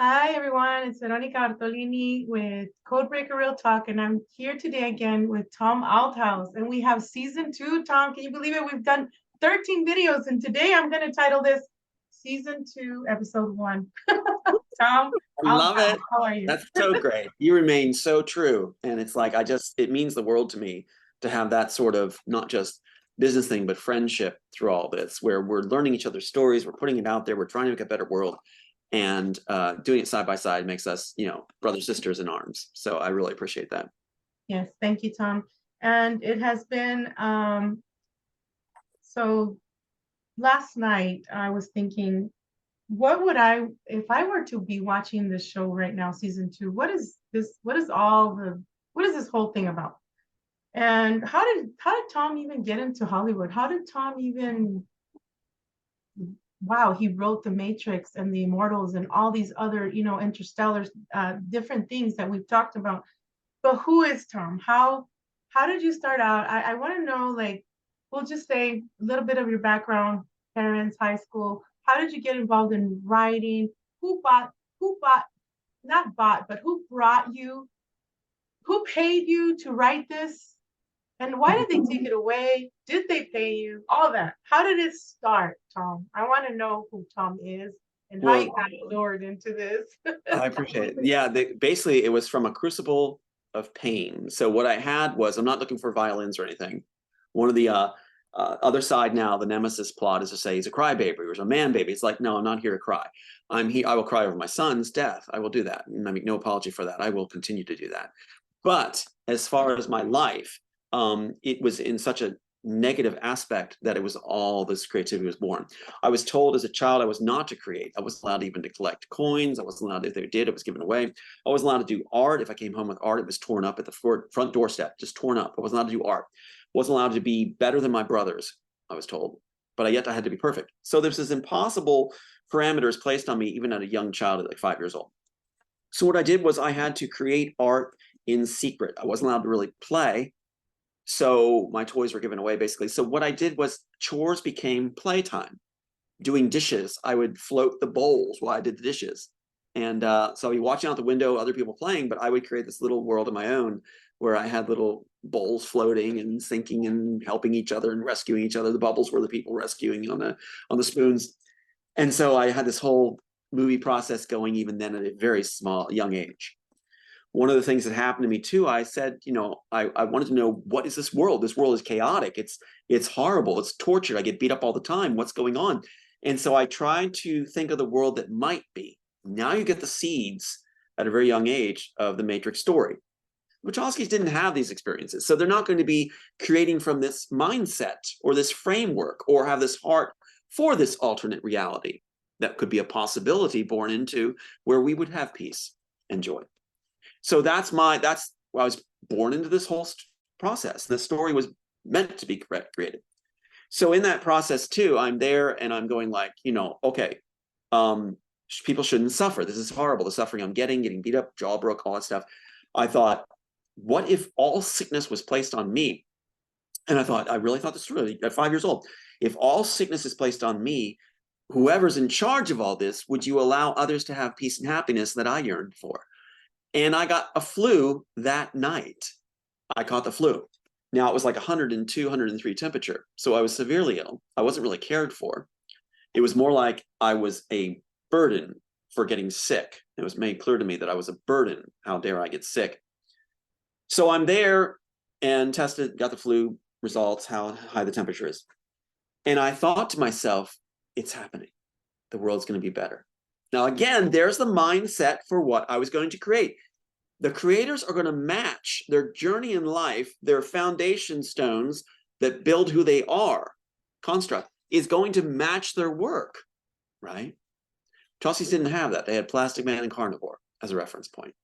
Hi everyone, it's Veronica Bartolini with Codebreaker Real Talk, and I'm here today again with Tom Althouse, and we have season 2. Tom, can you believe it? We've done 13 videos, and today I'm going to title this season 2, episode 1. Tom I love Althouse, it. how are you? That's so great. You remain so true. And it's like, it means the world to me to have that sort of not just business thing, but friendship through all this, where we're learning each other's stories, we're putting it out there, we're trying to make a better world. And doing it side by side makes us, brothers, sisters in arms. So I really appreciate that. Yes, thank you, Tom. And it has been so last night I was thinking, what would I, if I were to be watching this show right now, season 2, what is this, what is this whole thing about? And how did Tom even get into Hollywood? How did Tom even, wow, he wrote The Matrix and The Immortals and all these other, Interstellar, different things that we've talked about. But who is Tom? How did you start out? I want to know, like, we'll just say a little bit of your background, parents, high school. How did you get involved in writing? Who bought, not bought, but who brought you, who paid you to write this? And why did they take it away? Did they pay you? All that. How did it start, Tom? I want to know who Tom is and how you Well, got lured into this. I appreciate it. Yeah, basically, it was from a crucible of pain. So what I had was, I'm not looking for violins or anything. One of the other side now, the nemesis plot is to say he's a crybaby or he's a man baby. It's like, no, I'm not here to cry. I'm here. I will cry over my son's death. I will do that, and I make no apology for that. I will continue to do that. But as far as my life, it was in such a negative aspect that it was all this creativity was born. I was told as a child I was not to create. I wasn't allowed even to collect coins. I wasn't allowed, if they did, it was given away. I wasn't allowed to do art. If I came home with art, it was torn up at the front doorstep, just torn up. I wasn't allowed to do art. I wasn't allowed to be better than my brothers, I was told. But yet I had to be perfect. So there's this impossible parameters placed on me even at a young child at like 5 years old. So what I did was I had to create art in secret. I wasn't allowed to really play. So my toys were given away basically. So what I did was chores became playtime. Doing dishes, I would float the bowls while I did the dishes. And so I'd be watching out the window, other people playing, but I would create this little world of my own where I had little bowls floating and sinking and helping each other and rescuing each other. The bubbles were the people rescuing on the spoons. And so I had this whole movie process going even then at a very small, young age. One of the things that happened to me too, I said, I wanted to know, what is this world? This world is chaotic. It's horrible. It's tortured. I get beat up all the time. What's going on? And so I tried to think of the world that might be. Now you get the seeds at a very young age of the Matrix story. Wachowskis didn't have these experiences. So they're not going to be creating from this mindset or this framework or have this heart for this alternate reality that could be a possibility born into where we would have peace and joy. So that's I was born into this whole process. The story was meant to be created. So in that process too, I'm there and I'm going like, okay, people shouldn't suffer. This is horrible. The suffering I'm getting beat up, jaw broke, all that stuff. I thought, what if all sickness was placed on me? And I really thought this really at 5 years old. If all sickness is placed on me, whoever's in charge of all this, would you allow others to have peace and happiness that I yearned for? And I got a flu that night. I caught the flu. Now it was like 102, 103 temperature. So I was severely ill. I wasn't really cared for. It was more like I was a burden for getting sick. It was made clear to me that I was a burden. How dare I get sick? So I'm there and tested, got the flu results, how high the temperature is. And I thought to myself, it's happening. The world's going to be better. Now, again, there's the mindset for what I was going to create. The creators are going to match their journey in life, their foundation stones that build who they are, construct, is going to match their work, right? Wachowskis didn't have that. They had Plastic Man and Carnivore as a reference point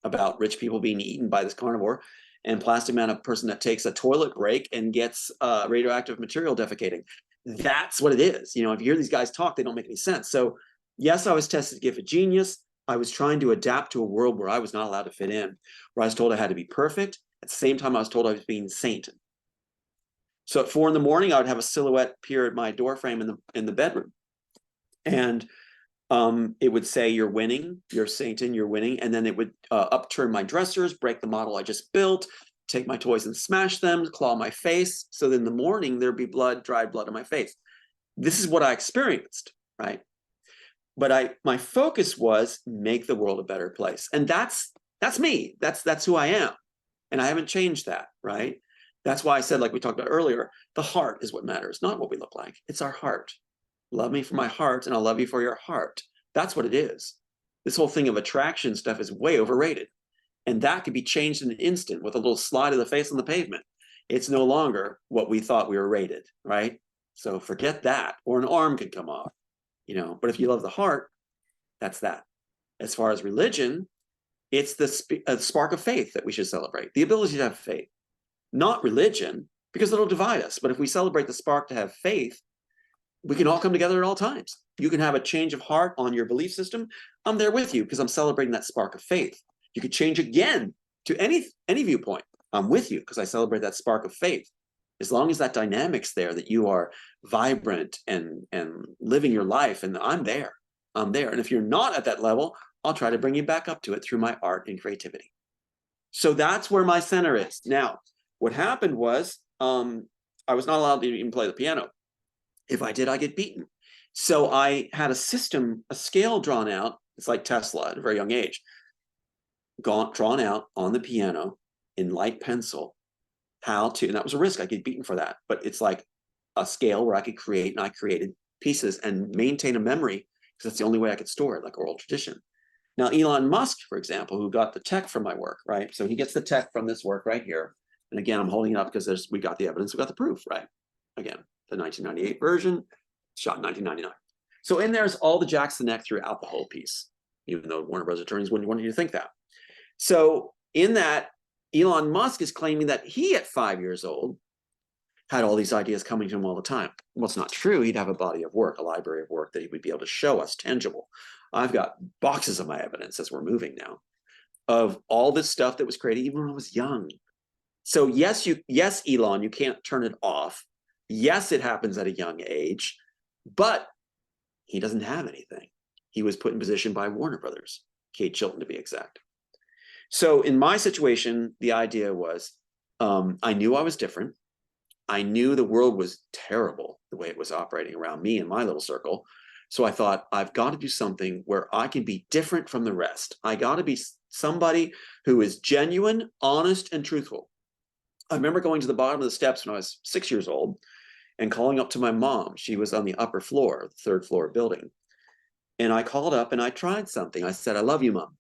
about rich people being eaten by this carnivore, and Plastic Man, a person that takes a toilet break and gets radioactive material defecating. That's what it is. If you hear these guys talk, they don't make any sense. So yes, I was tested to give a genius. I was trying to adapt to a world where I was not allowed to fit in, where I was told I had to be perfect. At the same time, I was told I was being saint. So at 4 a.m, I would have a silhouette appear at my door frame in the bedroom. And It would say, you're winning, you're Satan, you're winning. And then it would upturn my dressers, break the model I just built, take my toys and smash them, claw my face. So then in the morning, there'd be blood, dried blood on my face. This is what I experienced, right? But my focus was make the world a better place. And that's me. That's who I am. And I haven't changed that, right? That's why I said, like we talked about earlier, the heart is what matters, not what we look like. It's our heart. Love me for my heart, and I'll love you for your heart. That's what it is. This whole thing of attraction stuff is way overrated. And that could be changed in an instant with a little slide of the face on the pavement. It's no longer what we thought we were rated, right? So forget that. Or an arm could come off, you know. But if you love the heart, that's that. As far as religion, it's the spark of faith that we should celebrate. The ability to have faith, not religion, because it'll divide us. But if we celebrate the spark to have faith, we can all come together at all times. You can have a change of heart on your belief system. I'm there with you because I'm celebrating that spark of faith. You could change again to any viewpoint. I'm with you because I celebrate that spark of faith. As long as that dynamic's there, that you are vibrant and living your life, and I'm there. I'm there. And if you're not at that level, I'll try to bring you back up to it through my art and creativity. So that's where my center is. Now, what happened was I was not allowed to even play the piano. If I did, I get beaten. So I had a system, a scale drawn out. It's like Tesla at a very young age, drawn out on the piano in light pencil, how to, and that was a risk. I get beaten for that. But it's like a scale where I could create, and I created pieces and maintain a memory because that's the only way I could store it, like oral tradition. Now, Elon Musk, for example, who got the tech from my work, right? So he gets the tech from this work right here. And again, I'm holding it up because we got the evidence, we got the proof, right? Again, the 1998 version, shot in 1999. So in there's all the jacks the neck throughout the whole piece, even though Warner Bros. Attorneys wouldn't want you to think that. So in that, Elon Musk is claiming that he, at 5 years old, had all these ideas coming to him all the time. Well, it's not true. He'd have a body of work, a library of work that he would be able to show us, tangible. I've got boxes of my evidence as we're moving now of all this stuff that was created even when I was young. So yes, Elon, you can't turn it off. Yes, it happens at a young age, but he doesn't have anything. He was put in position by Warner Brothers, Kate Chilton to be exact. So in my situation, the idea was I knew I was different. I knew the world was terrible the way it was operating around me in my little circle. So I thought, I've got to do something where I can be different from the rest. I got to be somebody who is genuine, honest, and truthful. I remember going to the bottom of the steps when I was 6 years old and calling up to my mom. She was on the upper floor, the third floor building. And I called up and I tried something. I said, I love you, Mom.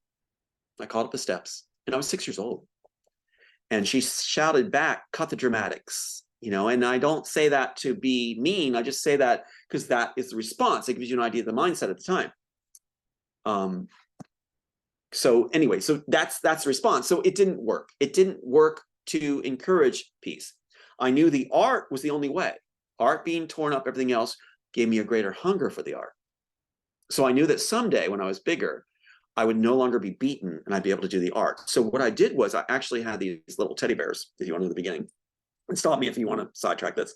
I called up the steps and I was 6 years old. And she shouted back, cut the dramatics. You know, and I don't say that to be mean. I just say that because that is the response. It gives you an idea of the mindset at the time. So anyway, so that's the response. So it didn't work. It didn't work to encourage peace. I knew the art was the only way. Art being torn up, everything else gave me a greater hunger for the art. So I knew that someday when I was bigger, I would no longer be beaten and I'd be able to do the art. So what I did was I actually had these little teddy bears, if you want to know the beginning. And stop me if you want to sidetrack this.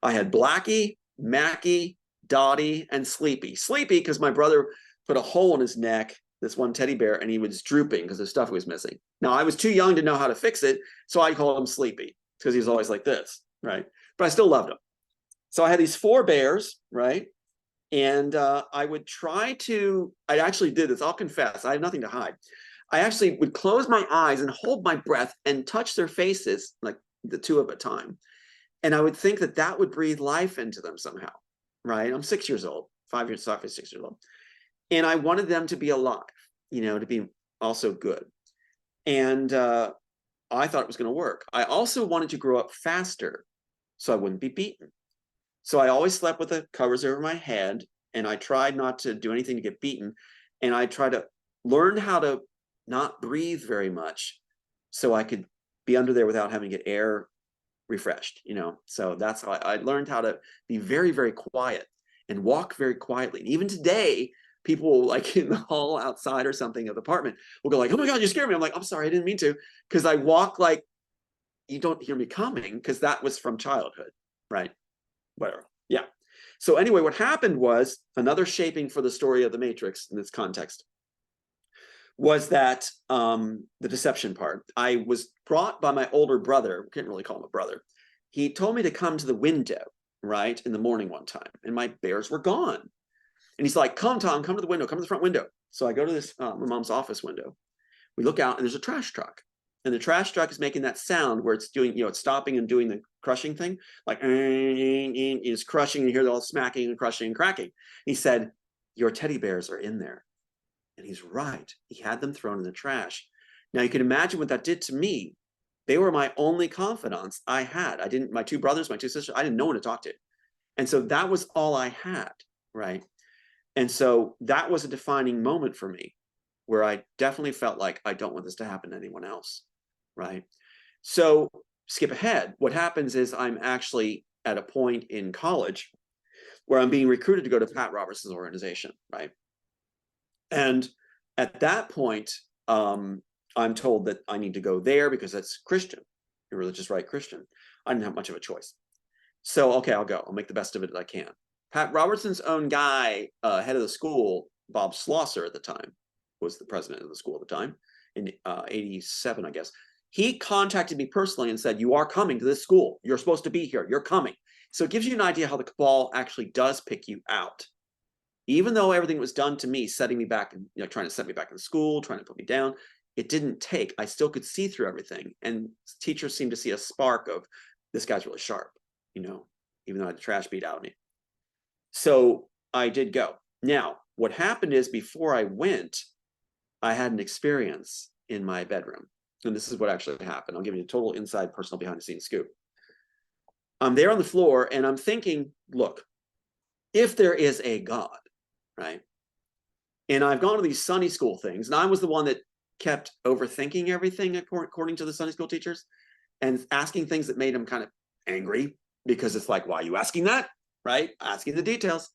I had Blackie, Mackie, Dottie, and Sleepy. Sleepy because my brother put a hole in his neck, this one teddy bear, and he was drooping because the stuff was missing. Now, I was too young to know how to fix it, so I called him Sleepy because he was always like this, right? But I still loved him. So I had these 4 bears, right? And I would try to, I actually did this, I'll confess, I had nothing to hide. I actually would close my eyes and hold my breath and touch their faces, like the 2 at a time. And I would think that that would breathe life into them somehow, right? I'm 6 years old, 5 years, 6 years old. And I wanted them to be alive, you know, to be also good. And I thought it was going to work. I also wanted to grow up faster so I wouldn't be beaten. So I always slept with the covers over my head, and I tried not to do anything to get beaten. And I tried to learn how to not breathe very much so I could be under there without having to get air refreshed, you know. So that's how I learned how to be very, very quiet and walk very quietly. And even today, people will, like in the hall outside or something of the apartment, will go like, oh my God, you scared me. I'm like, I'm sorry, I didn't mean to. Because I walk like you don't hear me coming, because that was from childhood, right? Whatever. Yeah. So anyway, what happened was, another shaping for the story of the Matrix in this context was that the deception part. I was brought by my older brother, can't really call him a brother. He told me to come to the window, right, in the morning one time, and my bears were gone. And he's like, come, Tom, come to the window, come to the front window. So I go to this, my mom's office window. We look out and there's a trash truck. And the trash truck is making that sound where it's doing, it's stopping and doing the crushing thing. Like, it's crushing, and you hear it all smacking and crushing and cracking. He said, your teddy bears are in there. And he's right. He had them thrown in the trash. Now you can imagine what that did to me. They were my only confidants I had. My two brothers, my two sisters, I didn't know one to talk to. And so that was all I had, right? And so that was a defining moment for me, where I definitely felt like I don't want this to happen to anyone else, right? So skip ahead. What happens is I'm actually at a point in college where I'm being recruited to go to Pat Robertson's organization, right? And at that point, I'm told that I need to go there because that's Christian, a religious right Christian. I didn't have much of a choice. So, okay, I'll go. I'll make the best of it that I can. Pat Robertson's own guy, head of the school, Bob Schlosser at the time, was the president of the school at the time, in 87, I guess. He contacted me personally and said, you are coming to this school. You're supposed to be here. You're coming. So it gives you an idea how the cabal actually does pick you out. Even though everything was done to me, setting me back, and trying to set me back in school, trying to put me down, it didn't take. I still could see through everything. And teachers seemed to see a spark of, this guy's really sharp, even though I had the trash beat out of me. So I did go. Now, what happened is, before I went, I had an experience in my bedroom. And this is what actually happened. I'll give you a total inside personal behind the scenes scoop. I'm there on the floor and I'm thinking, look, if there is a God, right? And I've gone to these Sunday school things, and I was the one that kept overthinking everything according to the Sunday school teachers, and asking things that made them kind of angry, because it's like, why are you asking that? Right? Asking the details.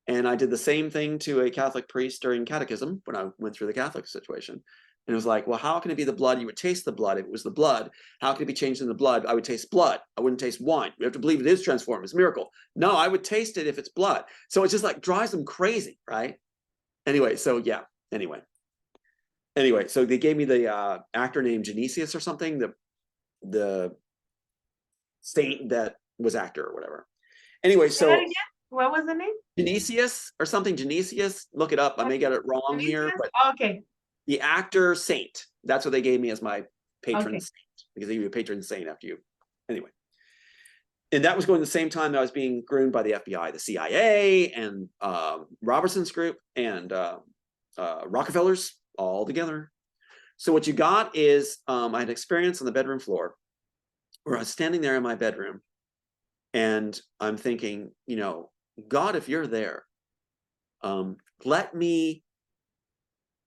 And I did the same thing to a Catholic priest during catechism when I went through the Catholic situation. And it was like, well, how can it be the blood? You would taste the blood. If it was the blood, how could it be changed in the blood? I would taste blood. I wouldn't taste wine. We have to believe it is transformed. It's a miracle. No, I would taste it if it's blood. So it just like drives them crazy, right? Anyway, so yeah, anyway, so they gave me the actor named Genesius or something, the saint that was actor or whatever. Anyway, so what was the name? Genesius or something. Genesius, look it up. I may get it wrong Genesius? here, but okay. The actor saint. That's what they gave me as my patron Okay. saint, because they give you a patron saint after you. Anyway, and that was going the same time that I was being groomed by the FBI, the CIA, and Robertson's group, and Rockefellers all together. So what you got is, I had experience on the bedroom floor where I was standing there in my bedroom, and I'm thinking, God, if you're there, let me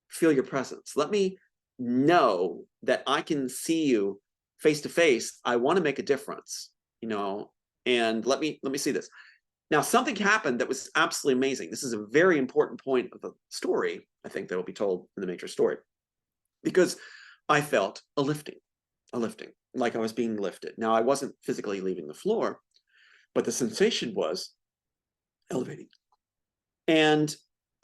feel your presence. Let me know that I can see you face to face. I want to make a difference, and let me see this. Now, something happened that was absolutely amazing. This is a very important point of the story, I think, that will be told in the Matrix story, because I felt a lifting, like I was being lifted. Now, I wasn't physically leaving the floor, but the sensation was elevating. And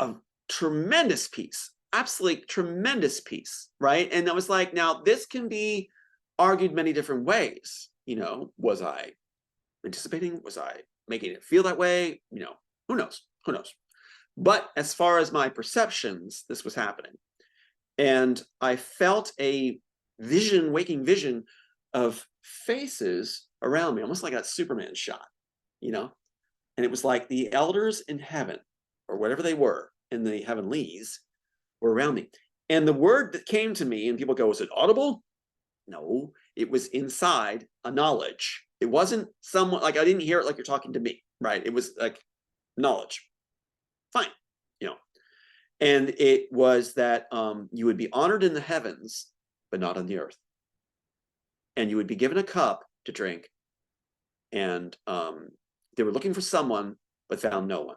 a tremendous peace, absolutely tremendous peace, right? And I was like, now this can be argued many different ways. Was I anticipating? Was I making it feel that way? Who knows? But as far as my perceptions, this was happening. And I felt a vision, waking vision of faces around me, almost like a Superman shot, And it was like the elders in heaven, or whatever they were, in the heavenlies, were around me. And the word that came to me, and people go, is it audible? No, it was inside a knowledge. It wasn't someone, like I didn't hear it like you're talking to me, right? It was like knowledge. Fine, And it was that you would be honored in the heavens, but not on the earth. And you would be given a cup to drink. And they were looking for someone, but found no one.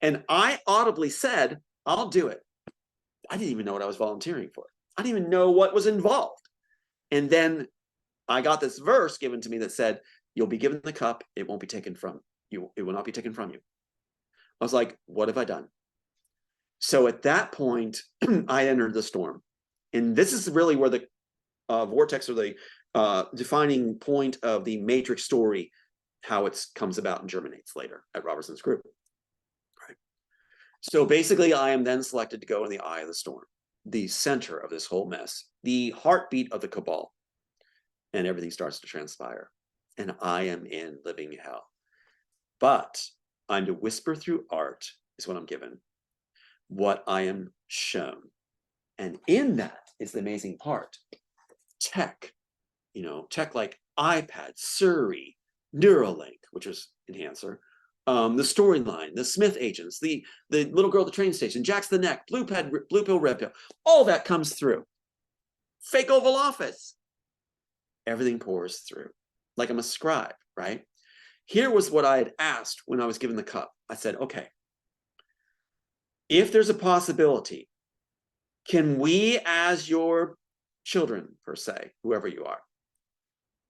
And I audibly said, I'll do it. I didn't even know what I was volunteering for. I didn't even know what was involved. And then I got this verse given to me that said, you'll be given the cup. It won't be taken from you. It will not be taken from you. I was like, what have I done? So at that point, I entered the storm. And this is really where the vortex, or the defining point of the Matrix story, how it comes about and germinates later at Robertson's group. Right. So basically, I am then selected to go in the eye of the storm, the center of this whole mess, the heartbeat of the cabal. And everything starts to transpire. And I am in living hell. But I'm to whisper through art, is what I'm given, what I am shown. And in that is the amazing part. Tech, tech like iPad, Surrey, Neuralink, which is Enhancer, the storyline, the Smith agents, the little girl at the train station, Jack's the Neck, blue pill, red pill, all that comes through. Fake Oval Office. Everything pours through, like I'm a scribe, right? Here was what I had asked when I was given the cup. I said, okay, if there's a possibility, can we, as your children, per se, whoever you are,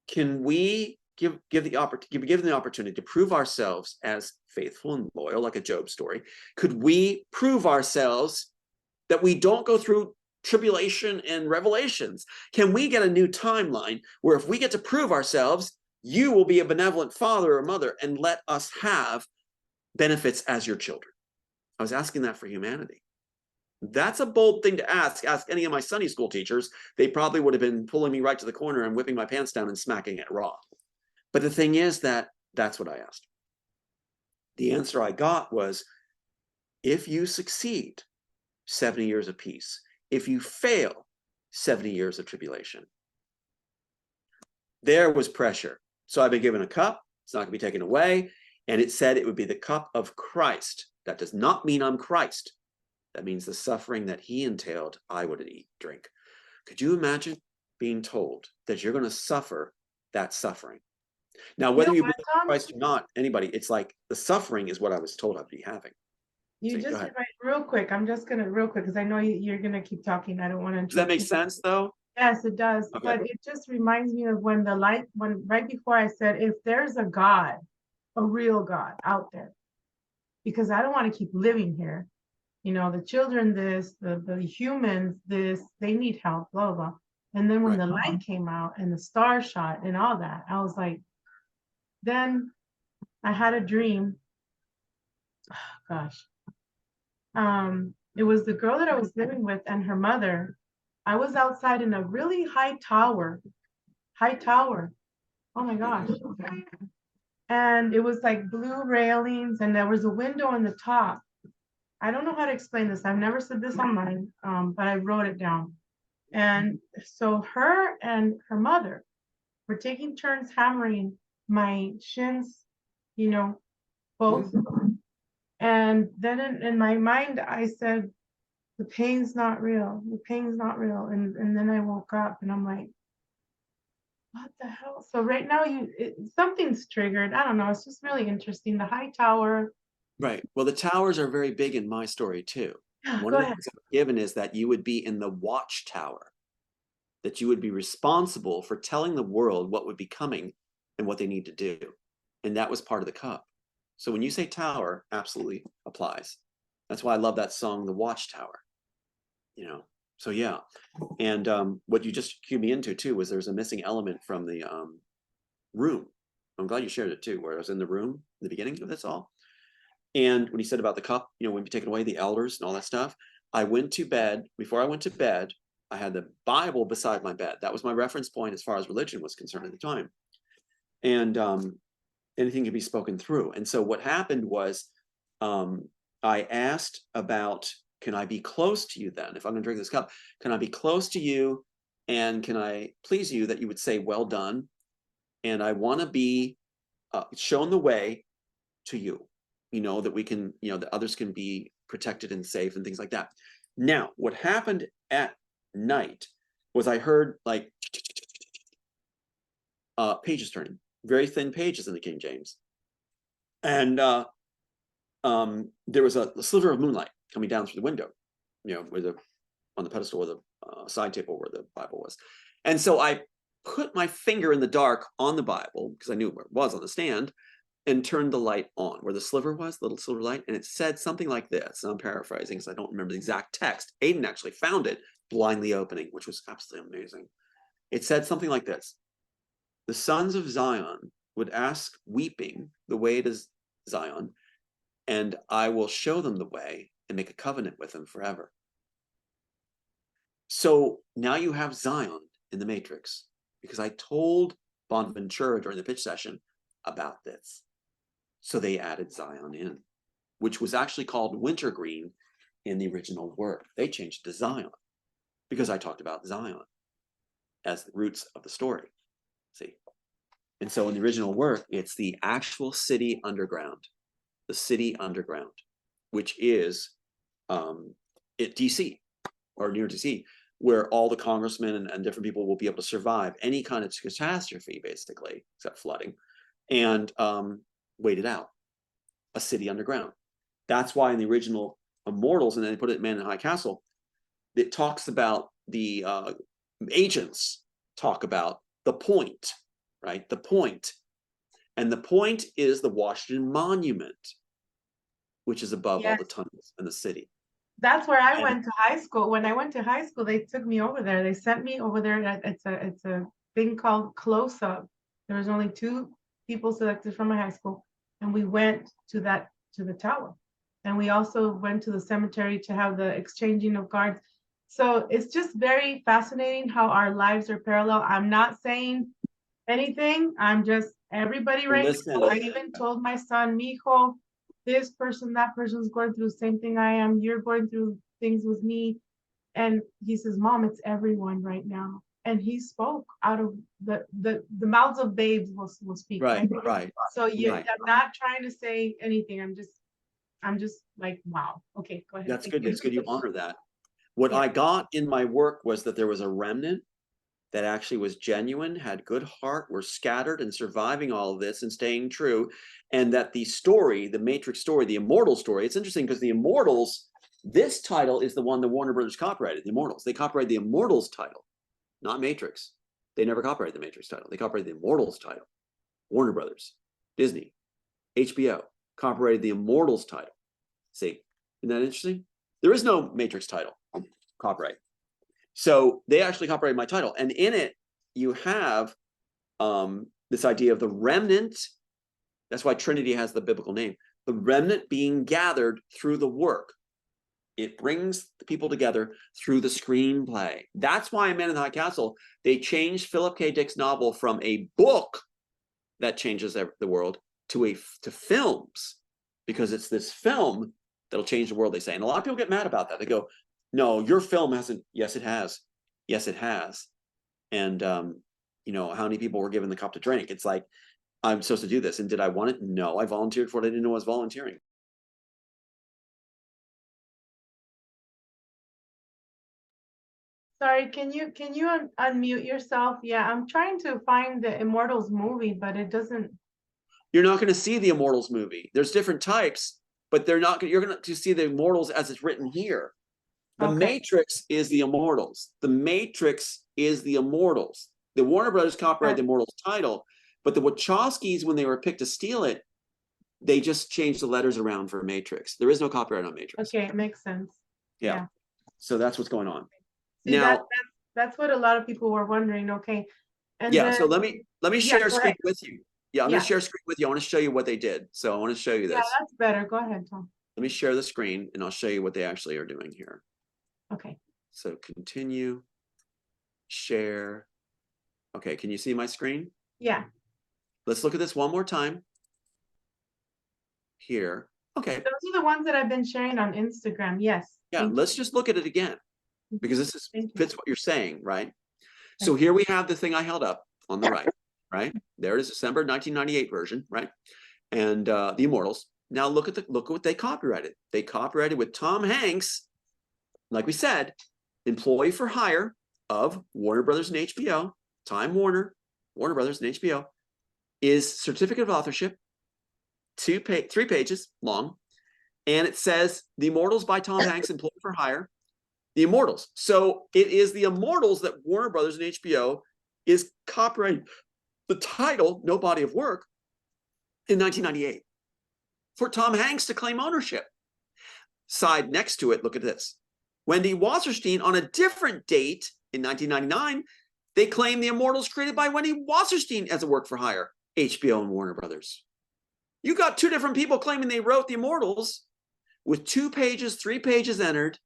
can we give the opportunity to prove ourselves as faithful and loyal, like a Job story? Could we prove ourselves that we don't go through tribulation and revelations? Can we get a new timeline where if we get to prove ourselves, you will be a benevolent father or mother and let us have benefits as your children? I was asking that for humanity. That's a bold thing to ask. Ask any of my Sunday school teachers. They probably would have been pulling me right to the corner and whipping my pants down and smacking it raw. But the thing is that's what I asked. The answer I got was, if you succeed, 70 years of peace. If you fail, 70 years of tribulation. There was pressure. So I've been given a cup. It's not going to be taken away. And it said it would be the cup of Christ. That does not mean I'm Christ. That means the suffering that he entailed, I would eat, drink. Could you imagine being told that you're going to suffer that suffering? Now, whether you believe in Christ or not, anybody, it's like the suffering is what I was told I'd be having. You so just real quick. I'm just gonna real quick because I know you're gonna keep talking. I don't want to. Does that make sense though? Yes, it does. Okay. But it just reminds me of when right before I said, if there's a God, a real God out there, because I don't want to keep living here. The children, the humans, they need help, blah, blah. And then when the light came out and the star shot and all that, I was like, then I had a dream. Oh, gosh. It was the girl that I was living with and her mother. I was outside in a really high tower. Oh my gosh. And it was like blue railings and there was a window on the top. I don't know how to explain this. I've never said this online, but I wrote it down. And so her and her mother were taking turns hammering my shins, both. And then in my mind, I said, the pain's not real. The pain's not real. And then I woke up and I'm like, what the hell? So right now something's triggered. I don't know. It's just really interesting. The high tower. Right. Well, the towers are very big in my story too. One of the things I'm given is that you would be in the watchtower, that you would be responsible for telling the world what would be coming and what they need to do. And that was part of the cup. So when you say tower, absolutely applies. That's why I love that song, The Watchtower. So yeah. And what you just cued me into too was there's a missing element from the room. I'm glad you shared it too, where I was in the room in the beginning of this all. And when he said about the cup, when we taken away the elders and all that stuff, I went to bed. Before I went to bed, I had the Bible beside my bed. That was my reference point as far as religion was concerned at the time. And anything could be spoken through. And so what happened was I asked about, can I be close to you then? If I'm going to drink this cup, can I be close to you? And can I please you that you would say, well done? And I want to be shown the way to you. That we can, that others can be protected and safe and things like that. Now, what happened at night was I heard like pages turning, very thin pages in the King James. And there was a sliver of moonlight coming down through the window, on the pedestal or the side table where the Bible was. And so I put my finger in the dark on the Bible because I knew where it was on the stand. and turned the light on where the sliver was, the little silver light, and it said something like this. And I'm paraphrasing because I don't remember the exact text. Aiden actually found it, blindly opening, which was absolutely amazing. It said something like this: the sons of Zion would ask, weeping, the way to Zion, and I will show them the way and make a covenant with them forever. So now you have Zion in the Matrix, because I told Bonaventura during the pitch session about this. So they added Zion in, which was actually called Wintergreen in the original work. They changed to Zion because I talked about Zion as the roots of the story. See? And so in the original work, it's the actual city underground, the city underground, which is at DC or near DC, where all the congressmen and different people will be able to survive any kind of catastrophe, basically, except flooding, and wait it out. A city underground. That's why in the original Immortals, and then they put it in Man in High Castle, it talks about the agents talk about the point, right? The point. And the point is the Washington Monument, which is above all the tunnels in the city. That's where I went to high school. When I went to high school, they took me over there. They sent me over there. It's a thing called Close Up. There was only 2 people selected from my high school, and we went to the tower. And we also went to the cemetery to have the exchanging of guards. So it's just very fascinating how our lives are parallel. I'm not saying anything. I'm just everybody right now. I even told my son, Mijo, this person, that person's going through the same thing I am. You're going through things with me. And he says, Mom, it's everyone right now. And he spoke out of the mouths of babes will speak. Right. So I'm not trying to say anything. I'm just like, wow. Okay, go ahead. That's good. It's good you honor that. What I got in my work was that there was a remnant that actually was genuine, had good heart, were scattered and surviving all of this and staying true. And that the story, the Matrix story, the Immortal story, it's interesting because the Immortals, this title is the one the Warner Brothers copyrighted, the Immortals. They copyrighted the Immortals title, not Matrix. They never copyrighted the Matrix title. They copyrighted the Immortals title. Warner Brothers, Disney, HBO copyrighted the Immortals title. See, isn't that interesting? There is no Matrix title copyright. So they actually copyrighted my title. And in it, you have this idea of the remnant. That's why Trinity has the biblical name. The remnant being gathered through the work. It brings the people together through the screenplay. That's why in Man in the High Castle, they changed Philip K. Dick's novel from a book that changes the world to films, because it's this film that'll change the world, they say. And a lot of people get mad about that. They go, no, your film hasn't. Yes, it has. Yes, it has. And, you know, how many people were given the cup to drink? It's like, I'm supposed to do this. And did I want it? No, I volunteered for it. I didn't know I was volunteering. Sorry, can you unmute yourself? Yeah, I'm trying to find the Immortals movie, but it doesn't. You're not going to see the Immortals movie. There's different types, but they're not. You're going to see the Immortals as it's written here. The Matrix is the Immortals. The Matrix is the Immortals. The Warner Brothers copyrighted the Immortals title, but the Wachowskis, when they were picked to steal it, they just changed the letters around for Matrix. There is no copyright on Matrix. Okay, it makes sense. Yeah. So that's what's going on. See, now that's what a lot of people were wondering. Okay. And then, so let me share a screen with you. Yeah, I'm going to share a screen with you. I want to show you what they did. So I want to show you this. Yeah, that's better. Go ahead, Tom. Let me share the screen and I'll show you what they actually are doing here. Okay. So continue, share. Okay, can you see my screen? Yeah. Let's look at this one more time. Here. Okay. Those are the ones that I've been sharing on Instagram. Yes. Yeah, let's just look at it again, because this fits what you're saying, right? So here we have the thing I held up on the right, right? There it is, December 1998 version, right? And the Immortals. Now look at what they copyrighted. They copyrighted with Tom Hanks, like we said, employee for hire of Warner Brothers and HBO, Time Warner, Warner Brothers and HBO, is certificate of authorship, 3 pages long, and it says The Immortals by Tom Hanks, employee for hire, The Immortals. So it is The Immortals that Warner Brothers and HBO is copyrighting the title, no body of work, in 1998 for Tom Hanks to claim ownership. Side next to it, look at this. Wendy Wasserstein, on a different date in 1999, they claim the Immortals created by Wendy Wasserstein as a work for hire, HBO and Warner Brothers. You got two different people claiming they wrote the Immortals with 2 pages, 3 pages entered.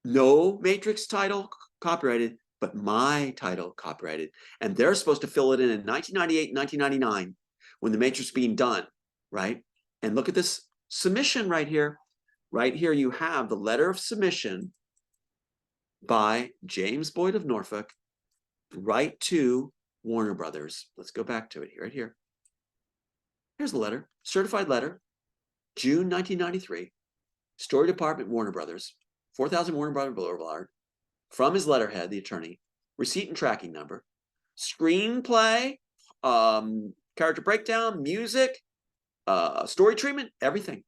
No Matrix title copyrighted, but my title copyrighted. And they're supposed to fill it in 1998, 1999 when the Matrix being done, right? And look at this submission right here. Right here you have the letter of submission by James Boyd of Norfolk right to Warner Brothers. Let's go back to it right here. Here's the letter, certified letter, June 1993, Story Department, Warner Brothers, 4000 Warner Brothers Boulevard, from his letterhead, the attorney, receipt and tracking number, screenplay, character breakdown, music, story treatment, everything.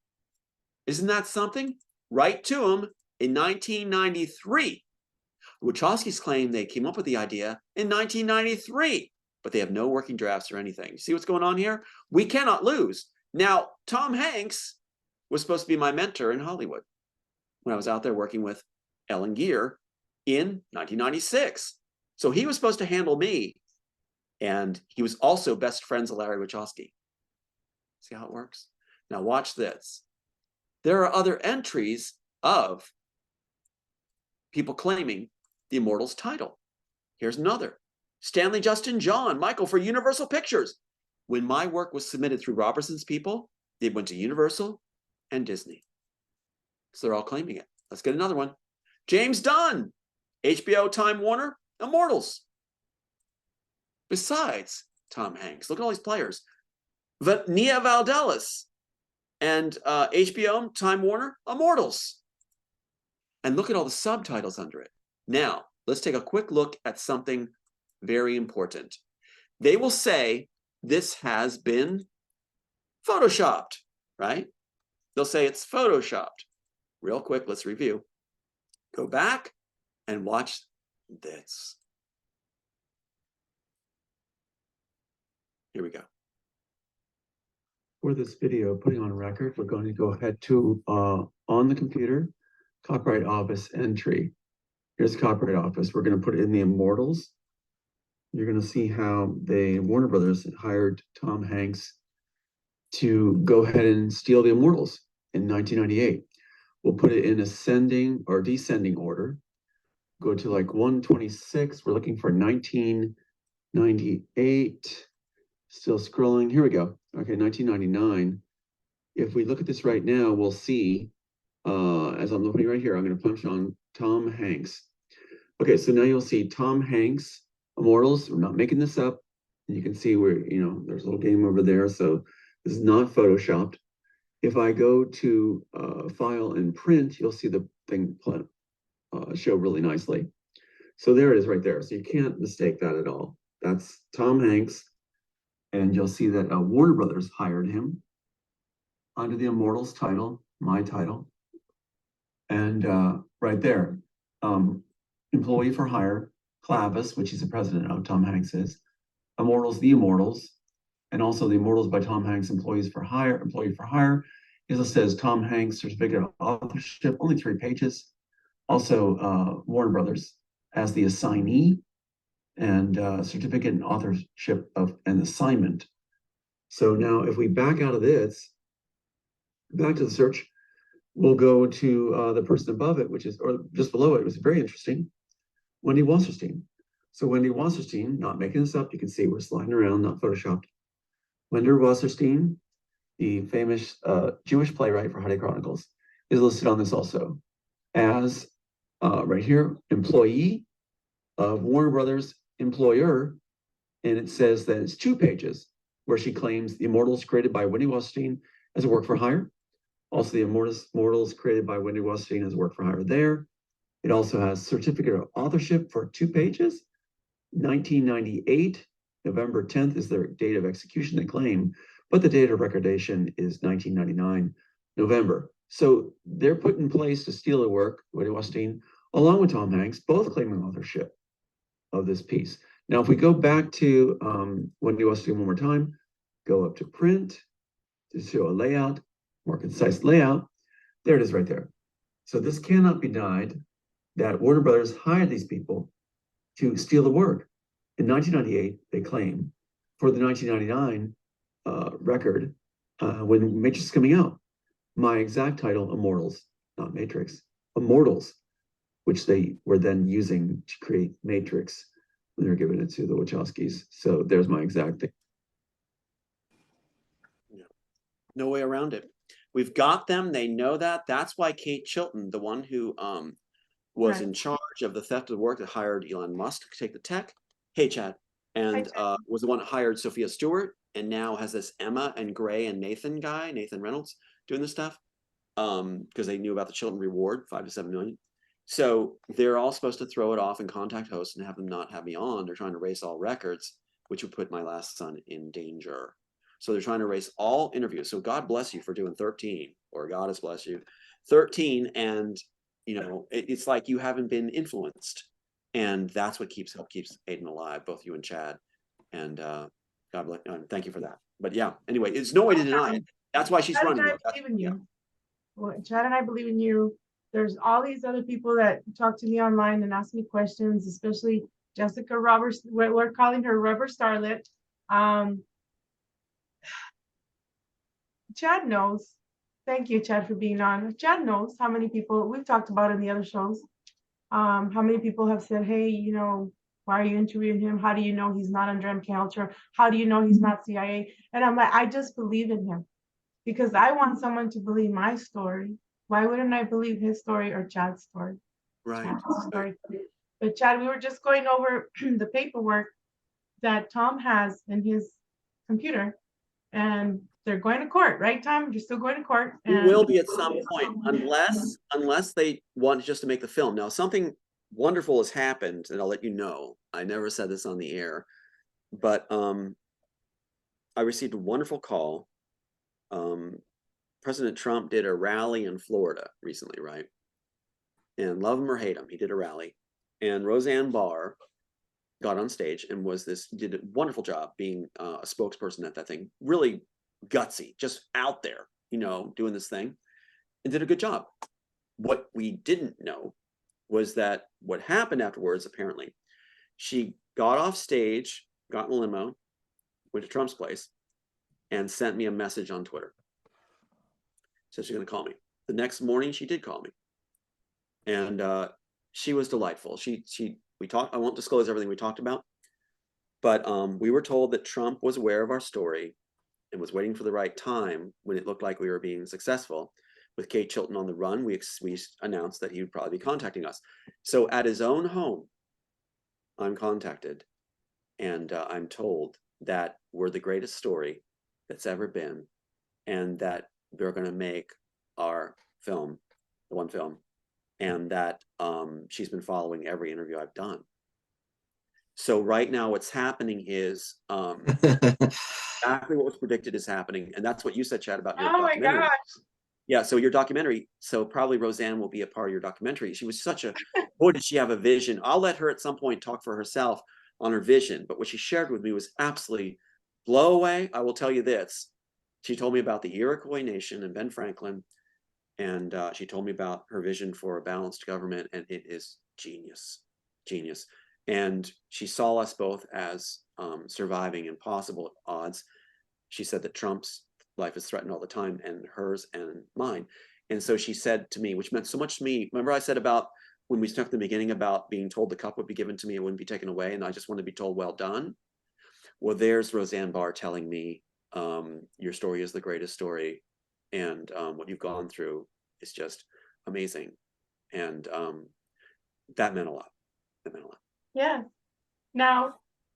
Isn't that something? Right to him in 1993. Wachowski's claim they came up with the idea in 1993, but they have no working drafts or anything. See what's going on here? We cannot lose. Now, Tom Hanks was supposed to be my mentor in Hollywood when I was out there working with Ellen Geer in 1996. So he was supposed to handle me, and he was also best friends with Larry Wachowski. See how it works? Now watch this. There are other entries of people claiming the Immortals title. Here's another. Stanley Justin John Michael for Universal Pictures. When my work was submitted through Robertson's people, they went to Universal and Disney. So they're all claiming it. Let's get another one. James Dunn, HBO, Time Warner, Immortals. Besides Tom Hanks, look at all these players. Nia Valdelis and HBO, Time Warner, Immortals. And look at all the subtitles under it. Now, let's take a quick look at something very important. They will say this has been photoshopped, right? They'll say it's photoshopped. Real quick, let's review. Go back and watch this. Here we go. For this video, putting on record, we're going to go ahead to, on the computer, Copyright Office entry. Here's Copyright Office. We're going to put it in the Immortals. You're going to see how Warner Brothers hired Tom Hanks to go ahead and steal the Immortals in 1998. We'll put it in ascending or descending order. Go to like 126. We're looking for 1998. Still scrolling. Here we go. Okay, 1999. If we look at this right now, we'll see, as I'm looking right here, I'm going to punch on Tom Hanks. Okay, so now you'll see Tom Hanks, Immortals. We're not making this up. And you can see where, there's a little game over there. So this is not photoshopped. If I go to File and Print, you'll see the thing show really nicely. So there it is right there. So you can't mistake that at all. That's Tom Hanks. And you'll see that Warner Brothers hired him under the Immortals title, my title. And right there, employee for hire, Clavis, which he's the president of, Tom Hanks is, Immortals, the Immortals, and also the Immortals by Tom Hanks, employee for hire. It says Tom Hanks certificate of authorship, only 3 pages. Also, Warner Brothers as the assignee, and certificate and authorship of an assignment. So now if we back out of this, back to the search, we'll go to the person above it, which is, or just below it, was very interesting, Wendy Wasserstein. So Wendy Wasserstein, not making this up, you can see we're sliding around, not photoshopped. Wendy Wasserstein, the famous Jewish playwright for Holiday Chronicles, is listed on this also as, right here, employee of Warner Brothers, employer, and it says that it's 2 pages where she claims the Immortals created by Wendy Wasserstein as a work for hire. Also, the Immortals created by Wendy Wasserstein as work for hire there. It also has certificate of authorship for 2 pages. 1998, November 10th is their date of execution, they claim, but the date of recordation is 1999, November. So they're put in place to steal the work, Wendy Wasserstein, along with Tom Hanks, both claiming authorship of this piece. Now, if we go back to Wendy Wasserstein one more time, go up to print to show a layout, more concise layout. There it is right there. So this cannot be denied that Warner Brothers hired these people to steal the work. In 1998, they claim, for the 1999 record, when Matrix is coming out, my exact title, Immortals, not Matrix, Immortals, which they were then using to create Matrix when they were giving it to the Wachowskis. So there's my exact thing. Yeah. No way around it. We've got them. They know that. That's why Kate Chilton, the one who was Right. in charge of the theft of the work that hired Elon Musk to take the tech. Hey, Chad. And Chad. was the one that hired Sophia Stewart, and now has this Emma and Gray and Nathan guy, Nathan Reynolds, doing this stuff. Because they knew about the Chilton reward, 5 to 7 million. So they're all supposed to throw it off and contact hosts and have them not have me on. They're trying to erase all records, which would put my last son in danger. So they're trying to erase all interviews. So God bless you for doing 13, or God has blessed you 13. And it's like you haven't been influenced, and that's what keeps Aiden alive, both you and Chad. And God bless. Thank you for that. But yeah, anyway, it's no way to deny it. That's why she's Chad running. and I believe in you. Well, Chad and I believe in you. There's all these other people that talk to me online and ask me questions, especially Jessica Roberts. We're calling her Rubber Starlet. Chad knows. Thank you, Chad, for being on. Chad knows how many people we've talked about in the other shows. How many people have said, hey, why are you interviewing him? How do you know he's not under MK Ultra? How do you know he's not CIA? And I'm like, I just believe in him because I want someone to believe my story. Why wouldn't I believe his story or Chad's story? Right. Chad's story. But Chad, we were just going over the paperwork that Tom has in his computer, and they're going to court, right, Tom? You're still going to court. It will be at some point, unless they want just to make the film. Now, something wonderful has happened, and I'll let you know. I never said this on the air, but I received a wonderful call. President Trump did a rally in Florida recently, right? And love him or hate him, he did a rally. And Rosanne Barr got on stage and did a wonderful job being a spokesperson at that thing. Really gutsy, just out there, doing this thing, and did a good job. What we didn't know was that what happened afterwards, apparently, she got off stage, got in a limo, went to Trump's place, and sent me a message on Twitter. Said she's going to call me. The next morning, she did call me, and she was delightful. We talked. I won't disclose everything we talked about, but we were told that Trump was aware of our story and was waiting for the right time when it looked like we were being successful. With Kate Chilton on the run, we announced that he would probably be contacting us. So at his own home, I'm contacted, and I'm told that we're the greatest story that's ever been, and that they're going to make our film, the one film, and that she's been following every interview I've done. So right now what's happening is exactly what was predicted is happening. And that's what you said, Chad, about your documentary. My gosh. Yeah, so your documentary, so probably Roseanne will be a part of your documentary. She was boy, did she have a vision. I'll let her at some point talk for herself on her vision. But what she shared with me was absolutely blow away. I will tell you this. She told me about the Iroquois Nation and Ben Franklin. And she told me about her vision for a balanced government, and it is genius. And she saw us both as surviving impossible odds. She said that Trump's life is threatened all the time, and hers and mine. And so she said to me, which meant so much to me. Remember I said about when we talked at the beginning about being told the cup would be given to me, it wouldn't be taken away, and I just wanted to be told, well done. Well, there's Roseanne Barr telling me, your story is the greatest story. And what you've gone through is just amazing. And that meant a lot. Yeah. Now,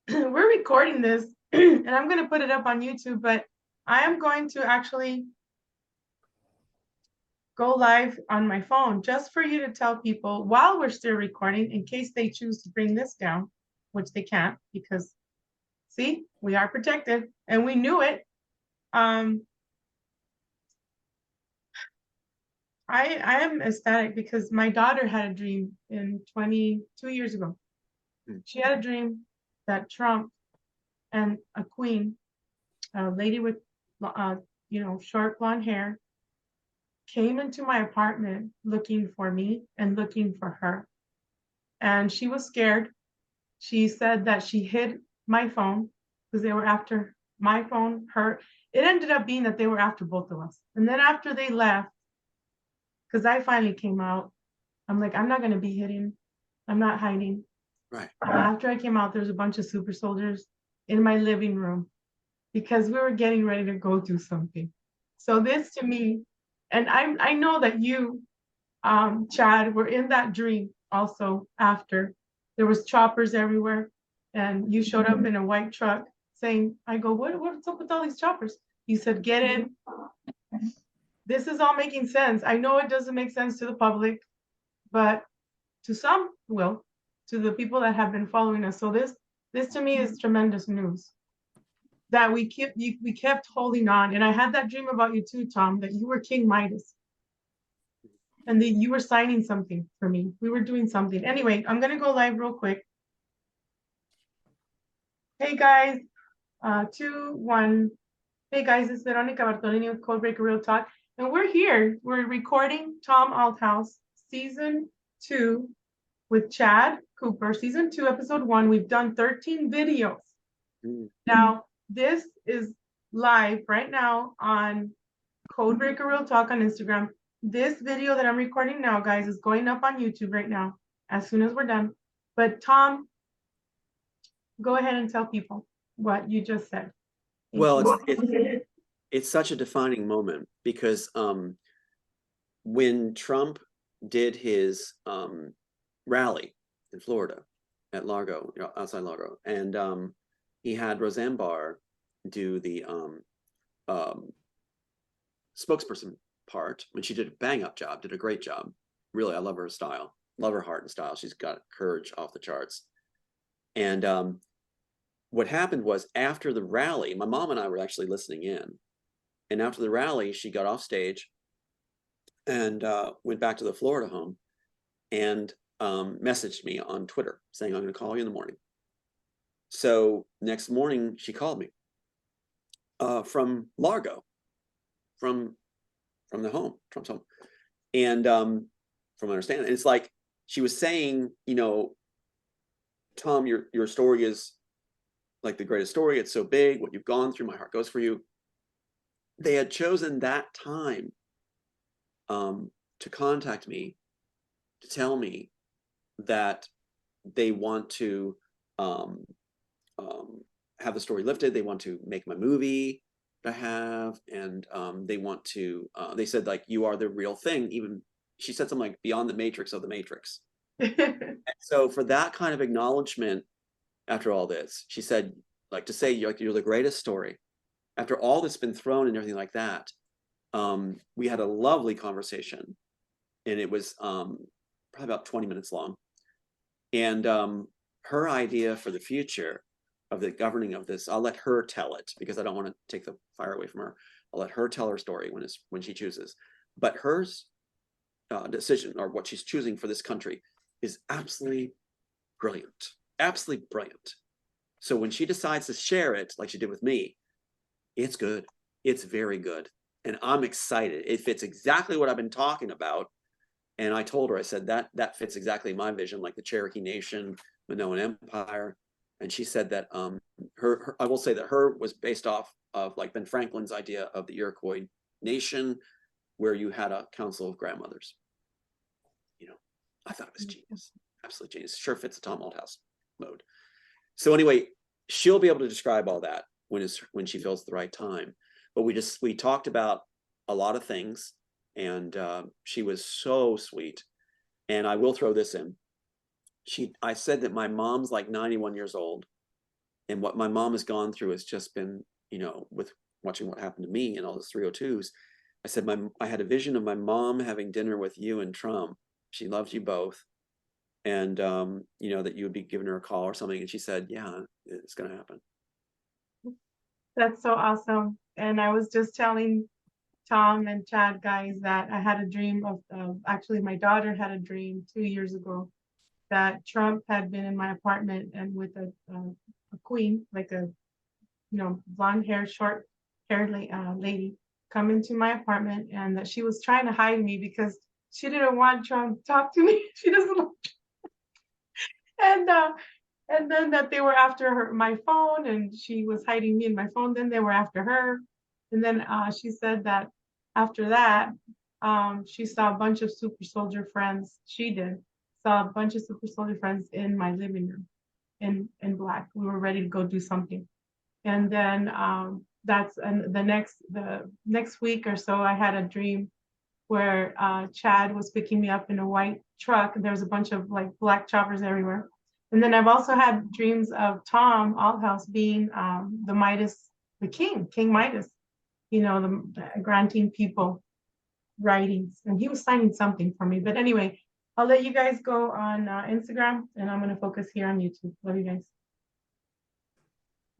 we're recording this, and I'm going to put it up on YouTube, but I am going to actually go live on my phone just for you to tell people while we're still recording, in case they choose to bring this down, which they can't because, see, we are protected, and we knew it. I am ecstatic because my daughter had a dream 22 years ago. She had a dream that Trump and a queen a lady with, short blonde hair, came into my apartment looking for me and looking for her. And she was scared. She said that she hid my phone because they were after my phone, her. It ended up being that they were after both of us. And then after they left, because I finally came out, I'm like, I'm not going to be hidden. I'm not hiding. Right. After I came out, there's a bunch of super soldiers in my living room because we were getting ready to go do something. So this to me, and I know that you, Chad, were in that dream also after. There was choppers everywhere, and you showed up in a white truck saying, I go, what's up with all these choppers? You said, get in. This is all making sense. I know it doesn't make sense to the public, but to some will, to the people that have been following us. So this to me is tremendous news that we kept holding on. And I had that dream about you too, Tom, that you were King Midas and that you were signing something for me. We were doing something. Anyway, I'm gonna go live real quick. Hey guys, 2, 1. Hey guys, it's Veronica Bartolini with Codebreaker Real Talk. And we're here. We're recording Tom Althouse season 2 with Chad Cooper, season 2, episode 1. We've done 13 videos. Now, this is live right now on Codebreaker Real Talk on Instagram. This video that I'm recording now, guys, is going up on YouTube right now as soon as we're done. But Tom, go ahead and tell people what you just said. Well, it's such a defining moment because when Trump did his rally in Florida at Largo, outside Largo, and he had Rosanne Barr do the spokesperson part when she did a bang up job, did a great job. Really, I love her style, love her heart and style. She's got courage off the charts. And what happened was after the rally, my mom and I were actually listening in. And after the rally, she got off stage and went back to the Florida home and messaged me on Twitter saying, I'm going to call you in the morning. So next morning, she called me from Largo, from the home, Trump's home. And from what I understand, it's like she was saying, Tom, your story is like the greatest story. It's so big, what you've gone through, my heart goes for you. They had chosen that time to contact me, to tell me that they want to have the story lifted. They want to make my movie that I have. And they want to, they said, like, you are the real thing. Even she said something like beyond the matrix of the matrix. And so for that kind of acknowledgement, after all this, she said, like, to say you're the greatest story after all that's been thrown and everything like that. We had a lovely conversation, and it was probably about 20 minutes long. And her idea for the future of the governing of this, I'll let her tell it because I don't want to take the fire away from her. I'll let her tell her story when she chooses. But her decision, or what she's choosing for this country, is absolutely brilliant. Absolutely brilliant. So when she decides to share it, like she did with me, it's good. It's very good. And I'm excited. It fits exactly what I've been talking about. And I told her, I said, that fits exactly my vision, like the Cherokee Nation, Minoan Empire. And she said that her I will say that her was based off of like Ben Franklin's idea of the Iroquois Nation, where you had a council of grandmothers. I thought it was genius. Absolute genius. Sure fits the Tom Althouse mode. So anyway, she'll be able to describe all that when she feels the right time. But we talked about a lot of things, and she was so sweet. And I will throw this in. I said that my mom's like 91 years old, and what my mom has gone through has just been, with watching what happened to me and all those 302s. I said I had a vision of my mom having dinner with you and Trump. She loves you both. And, that you would be giving her a call or something. And she said, yeah, it's going to happen. That's so awesome. And I was just telling Tom and Chad, guys, that I had a dream of actually my daughter had a dream 2 years ago that Trump had been in my apartment and with a queen, like a blonde hair, short haired lady come into my apartment, and that she was trying to hide me because she didn't want Trump to talk to me. She doesn't like and then that they were after my phone, and she was hiding me in my phone. Then they were after her, and then she said that after that, she saw a bunch of super soldier friends. She did saw a bunch of super soldier friends in my living room, in black. We were ready to go do something, and then the next week or so, I had a dream where Chad was picking me up in a white truck, and there was a bunch of like black choppers everywhere. And then I've also had dreams of Tom Althouse being the Midas, the King Midas, the granting people writings, and he was signing something for me. But anyway, I'll let you guys go on Instagram, and I'm going to focus here on YouTube. Love you guys.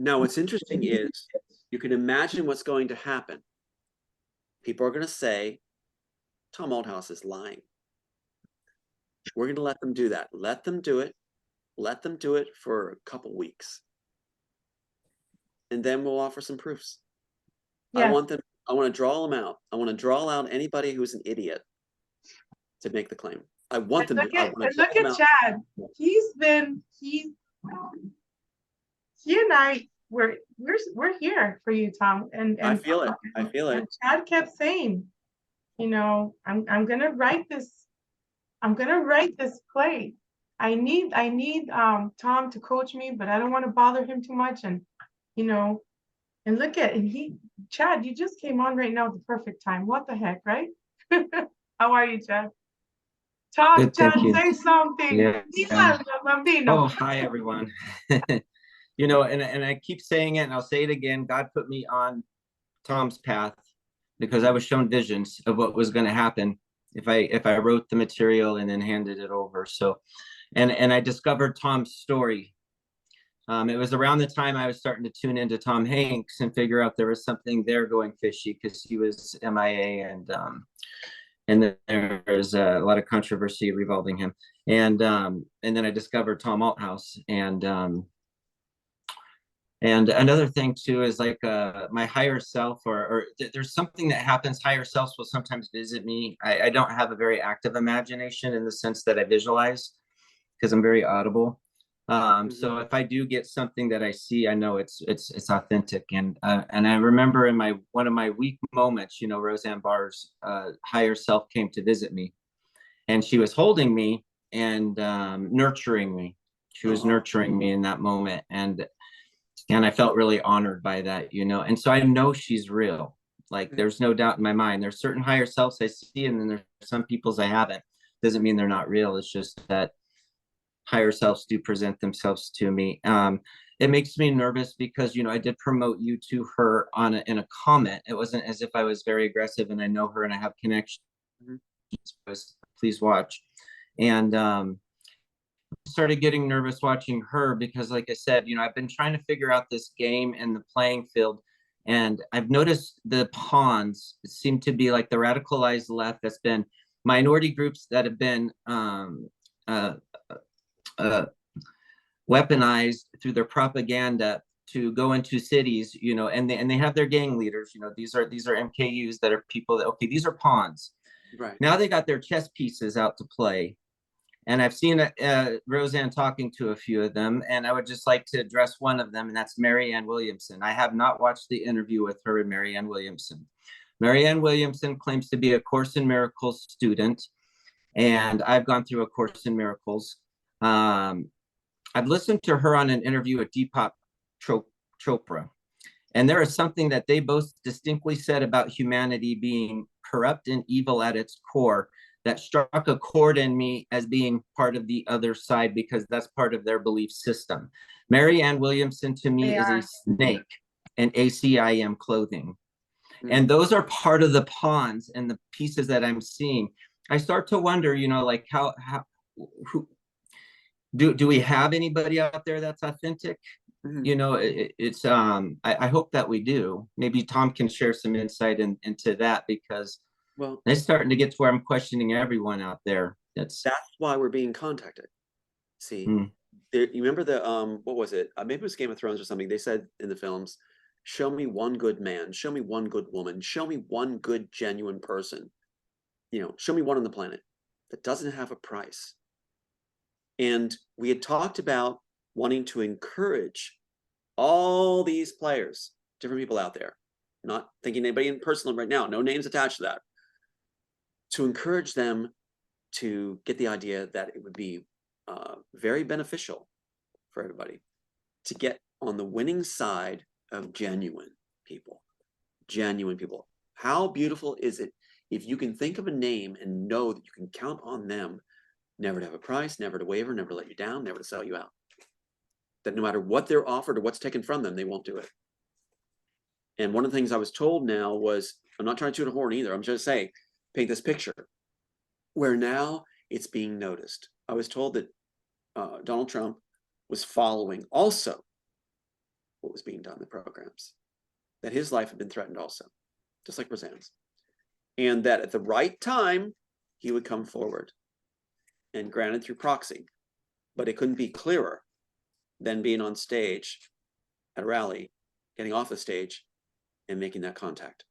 Now, what's interesting is you can imagine what's going to happen. People are going to say, Tom Althouse is lying. We're going to let them do that. Let them do it. Let them do it for a couple weeks. And then we'll offer some proofs. Yes. I want to draw them out. I want to draw out anybody who's an idiot to make the claim. I want them to. Look at Chad. He and I, we're here for you, Tom. And I feel it. I feel it. Chad kept saying, I'm gonna write this. I'm gonna write this play. I need Tom to coach me, but I don't want to bother him too much. And and look at Chad, you just came on right now at the perfect time. What the heck, right? How are you, Chad? Talk, good, Chad, say something. Yeah. Oh, hi everyone. And I keep saying it, and I'll say it again. God put me on Tom's path because I was shown visions of what was going to happen if I wrote the material and then handed it over. So, and I discovered Tom's story. It was around the time I was starting to tune into Tom Hanks and figure out there was something there going fishy because he was MIA, and then there was a lot of controversy revolving him. And then I discovered Tom Althouse, and another thing too is like my higher self, or there's something that happens. Higher selves will sometimes visit me. I don't have a very active imagination in the sense that I visualize because I'm very audible. So if I do get something that I see, I know it's authentic. And I remember in one of my weak moments, Rosanne Barr's higher self came to visit me, and she was holding me and nurturing me. She was nurturing me in that moment, and I felt really honored by that, And so I know she's real. Like there's no doubt in my mind. There's certain higher selves I see, and then there's some people's I haven't. Doesn't mean they're not real. It's just that higher selves do present themselves to me. It makes me nervous because, I did promote you to her in a comment. It wasn't as if I was very aggressive, and I know her and I have connections. Please watch. And started getting nervous watching her because, like I said, I've been trying to figure out this game and the playing field. And I've noticed the pawns seem to be like the radicalized left. That's been minority groups that have been weaponized through their propaganda to go into cities, and they have their gang leaders. These are MKUs that are people that, okay, these are pawns. Right. Now they got their chess pieces out to play. And I've seen Roseanne talking to a few of them, and I would just like to address one of them, and that's Marianne Williamson. I have not watched the interview with her and Marianne Williamson. Marianne Williamson claims to be a Course in Miracles student, and I've gone through a Course in Miracles. I've listened to her on an interview with Deepak Chopra, and there is something that they both distinctly said about humanity being corrupt and evil at its core that struck a chord in me as being part of the other side, because that's part of their belief system. Marianne Williamson to me is a snake in ACIM clothing. And those are part of the pawns and the pieces that I'm seeing. I start to wonder, like who do we have anybody out there that's authentic? It's I hope that we do. Maybe Tom can share some insight into that, because it's starting to get to where I'm questioning everyone out there. That's why we're being contacted. See, you remember the what was it? Maybe it was Game of Thrones or something. They said in the films, show me one good man, show me one good woman, show me one good, genuine person, show me one on the planet that doesn't have a price. And we had talked about wanting to encourage all these players, different people out there, not thinking anybody in personal right now, no names attached to that, to encourage them to get the idea that it would be very beneficial for everybody to get on the winning side of genuine people. Genuine people. How beautiful is it if you can think of a name and know that you can count on them never to have a price, never to waver, never to let you down, never to sell you out. That no matter what they're offered or what's taken from them, they won't do it. And one of the things I was told now was, I'm not trying to toot a horn either, I'm just saying, paint this picture, where now it's being noticed. I was told that Donald Trump was following also what was being done in the programs, that his life had been threatened also, just like Rosanne's. And that at the right time, he would come forward, and granted through proxy, but it couldn't be clearer than being on stage at a rally, getting off the stage and making that contact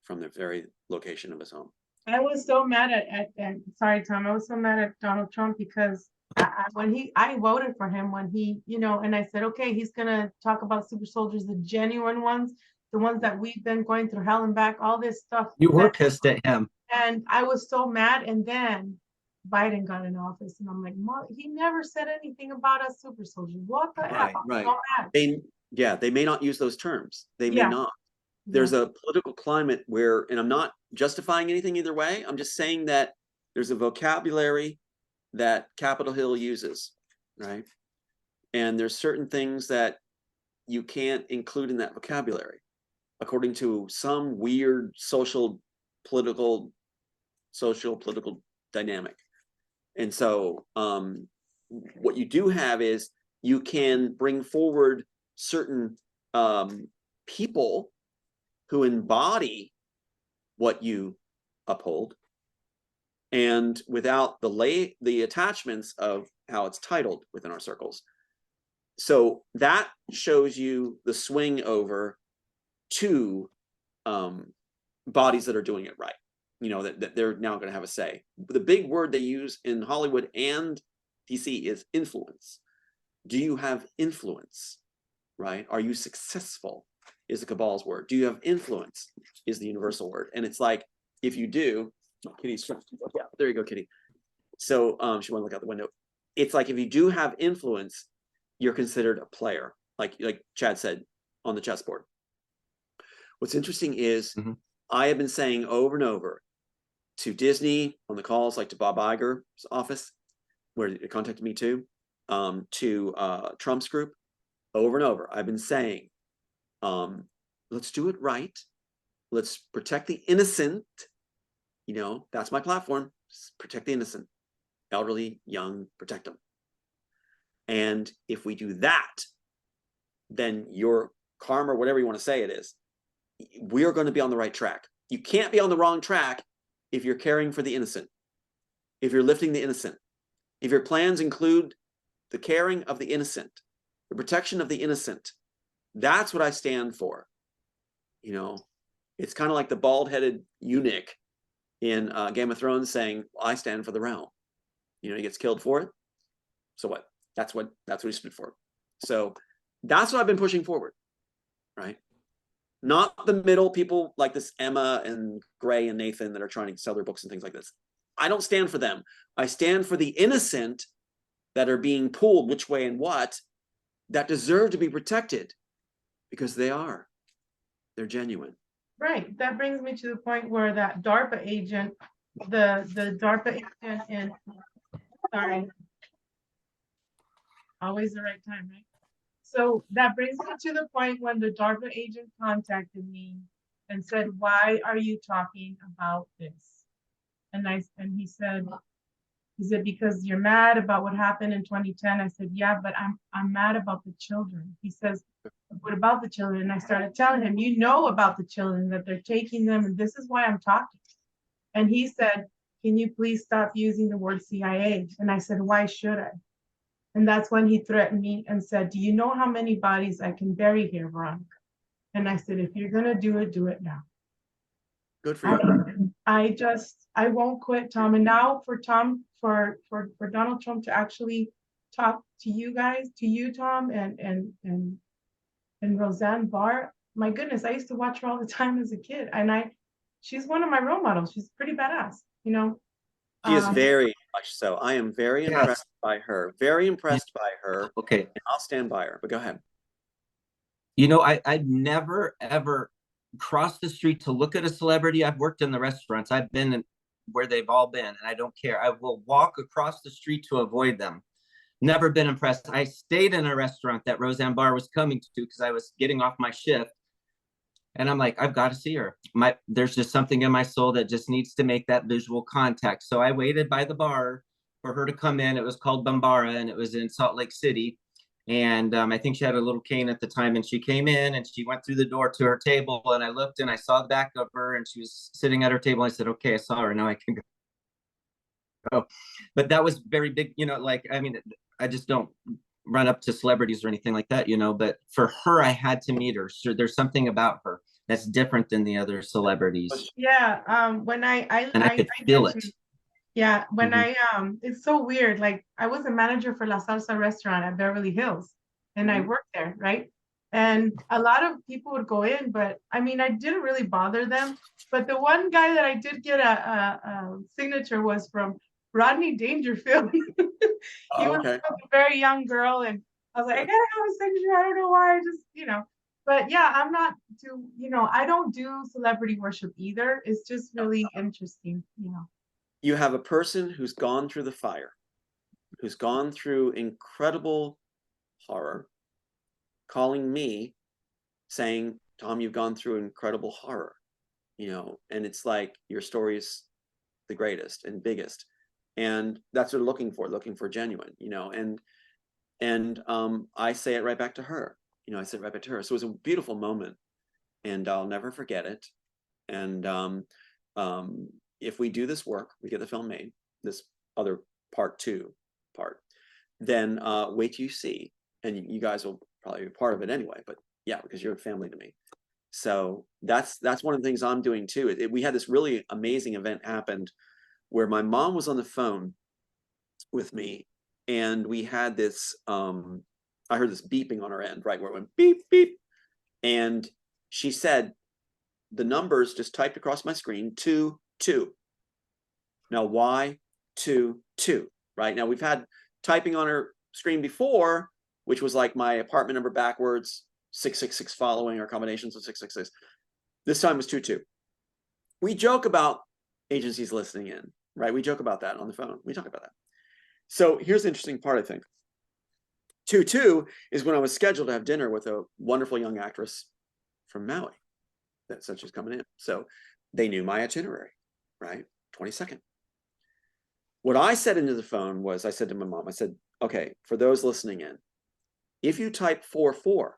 from the very location of his home. I was so mad at sorry, Tom, I was so mad at Donald Trump because I voted for him when he, and I said, okay, he's gonna talk about super soldiers, the genuine ones, the ones that we've been going through hell and back, all this stuff. You were pissed at him. And I was so mad. And then Biden got in office, and I'm like, he never said anything about us super soldiers. What the hell? Right. So mad. They may not use those terms. They may not. There's a political climate where, and I'm not justifying anything either way, I'm just saying that there's a vocabulary that Capitol Hill uses, right? And there's certain things that you can't include in that vocabulary according to some weird social political dynamic. And so what you do have is you can bring forward certain people who embody what you uphold, and without the attachments of how it's titled within our circles. So that shows you the swing over to bodies that are doing it right, that they're now going to have a say. The big word they use in Hollywood and DC is influence. Do you have influence, right? Are you successful is the cabal's word. Do you have influence is the universal word. And it's like, if you do, Kitty's, yeah, there you go, Kitty. So she want to look out the window. It's like, if you do have influence, you're considered a player, like Chad said, on the chessboard. What's interesting is I have been saying over and over to Disney on the calls, like to Bob Iger's office, where they contacted me too, to Trump's group, over and over. I've been saying, let's do it right. Let's protect the innocent. That's my platform. Just protect the innocent, elderly, young, protect them. And if we do that, then your karma, whatever you want to say it is, we're going to be on the right track. You can't be on the wrong track if you're caring for the innocent, if you're lifting the innocent, if your plans include the caring of the innocent, the protection of the innocent. That's what I stand for. It's kind of like the bald-headed eunuch in Game of Thrones saying, I stand for the realm. He gets killed for it. So what? That's what he stood for. So that's what I've been pushing forward, right? Not the middle people like this Emma and Gray and Nathan that are trying to sell their books and things like this. I don't stand for them. I stand for the innocent that are being pulled which way and what, that deserve to be protected because they are. They're genuine. Right. That brings me to the point where that DARPA agent, the DARPA agent in, sorry, always the right time, right? So that brings me to the point when the DARPA agent contacted me and said, why are you talking about this? And he said, is it because you're mad about what happened in 2010? I said, yeah, but I'm mad about the children. He says, what about the children? And I started telling him, about the children, that they're taking them, and this is why I'm talking. And he said, can you please stop using the word CIA? And I said, why should I? And that's when he threatened me and said, do you know how many bodies I can bury here, Veronica? And I said, if you're gonna do it now. Good for you. I won't quit, Tom. And now for Tom, for Donald Trump to actually talk to you guys, to you, Tom, and Rosanne Barr. My goodness, I used to watch her all the time as a kid, and she's one of my role models. She's pretty badass, you know. She is very much so. I am very Yes. impressed by her. Very impressed by her. Okay. And I'll stand by her. But go ahead. You know, I've never ever crossed the street to look at a celebrity. I've worked in the restaurants. I've been in where they've all been, and I don't care. I will walk across the street to avoid them. Never been impressed. I stayed in a restaurant that Rosanne Barr was coming to because I was getting off my shift. And I'm like, I've got to see her. There's just something in my soul that just needs to make that visual contact. So I waited by the bar for her to come in. It was called Bambara, and it was in Salt Lake City. And I think she had a little cane at the time, and she came in and she went through the door to her table, and I looked and I saw the back of her, and she was sitting at her table. I said, okay, I saw her, now I can go. But that was very big, you know, like, I mean, I just don't run up to celebrities or anything like that, you know, but for her, I had to meet her. So there's something about her that's different than the other celebrities. Yeah, when I could feel it. Yeah, when Mhm. it's so weird. Like I was a manager for La Salsa restaurant at Beverly Hills, and I worked there, right? And a lot of people would go in, but I mean, I didn't really bother them. But the one guy that I did get a signature was from Rodney Dangerfield. He was Okay. a very young girl, and I was like, I gotta have a signature. I don't know why. I just, you know. But yeah, I'm not too, you know, I don't do celebrity worship either. It's just really interesting, you know. You have a person who's gone through the fire, who's gone through incredible horror, calling me saying, Tom, you've gone through incredible horror, you know, and it's like your story is the greatest and biggest. And that's what they're looking for genuine, you know, and I say it right back to her, you know, I say it right back to her. So it was a beautiful moment, and I'll never forget it. And if we do this work, we get the film made, this other part 2 part, then wait till you see, and you guys will probably be part of it anyway, but yeah, because you're family to me. So that's one of the things I'm doing too. We had this really amazing event happened where my mom was on the phone with me, and we had this, I heard this beeping on her end, right, where it went beep, beep. And she said, the numbers just typed across my screen, 2, 2. Now, why 2, 2, right? Now, we've had typing on her screen before, which was like my apartment number backwards, 666 following, or combinations of 666. This time was 2, 2. We joke about agencies listening in, right? We joke about that on the phone. We talk about that. So here's the interesting part, I think. 2, 2 is when I was scheduled to have dinner with a wonderful young actress from Maui that said she's coming in. So they knew my itinerary, right? 22nd. What I said into the phone was, I said to my mom, I said, okay, for those listening in, if you type 44,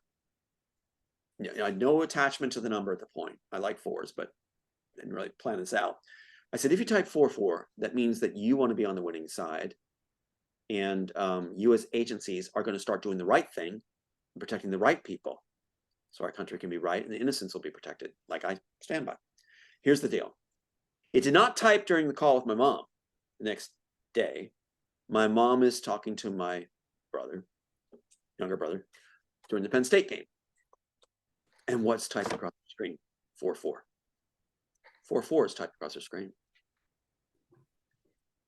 I had no attachment to the number at the point. I like 4s, but didn't really plan this out. I said, if you type 44, that means that you want to be on the winning side. And you as agencies are going to start doing the right thing and protecting the right people, so our country can be right and the innocents will be protected, like I stand by. Here's the deal. It did not type during the call with my mom the next day. My mom is talking to my brother, younger brother, during the Penn State game. And what's typed across the screen? 44. 44 is typed across the screen.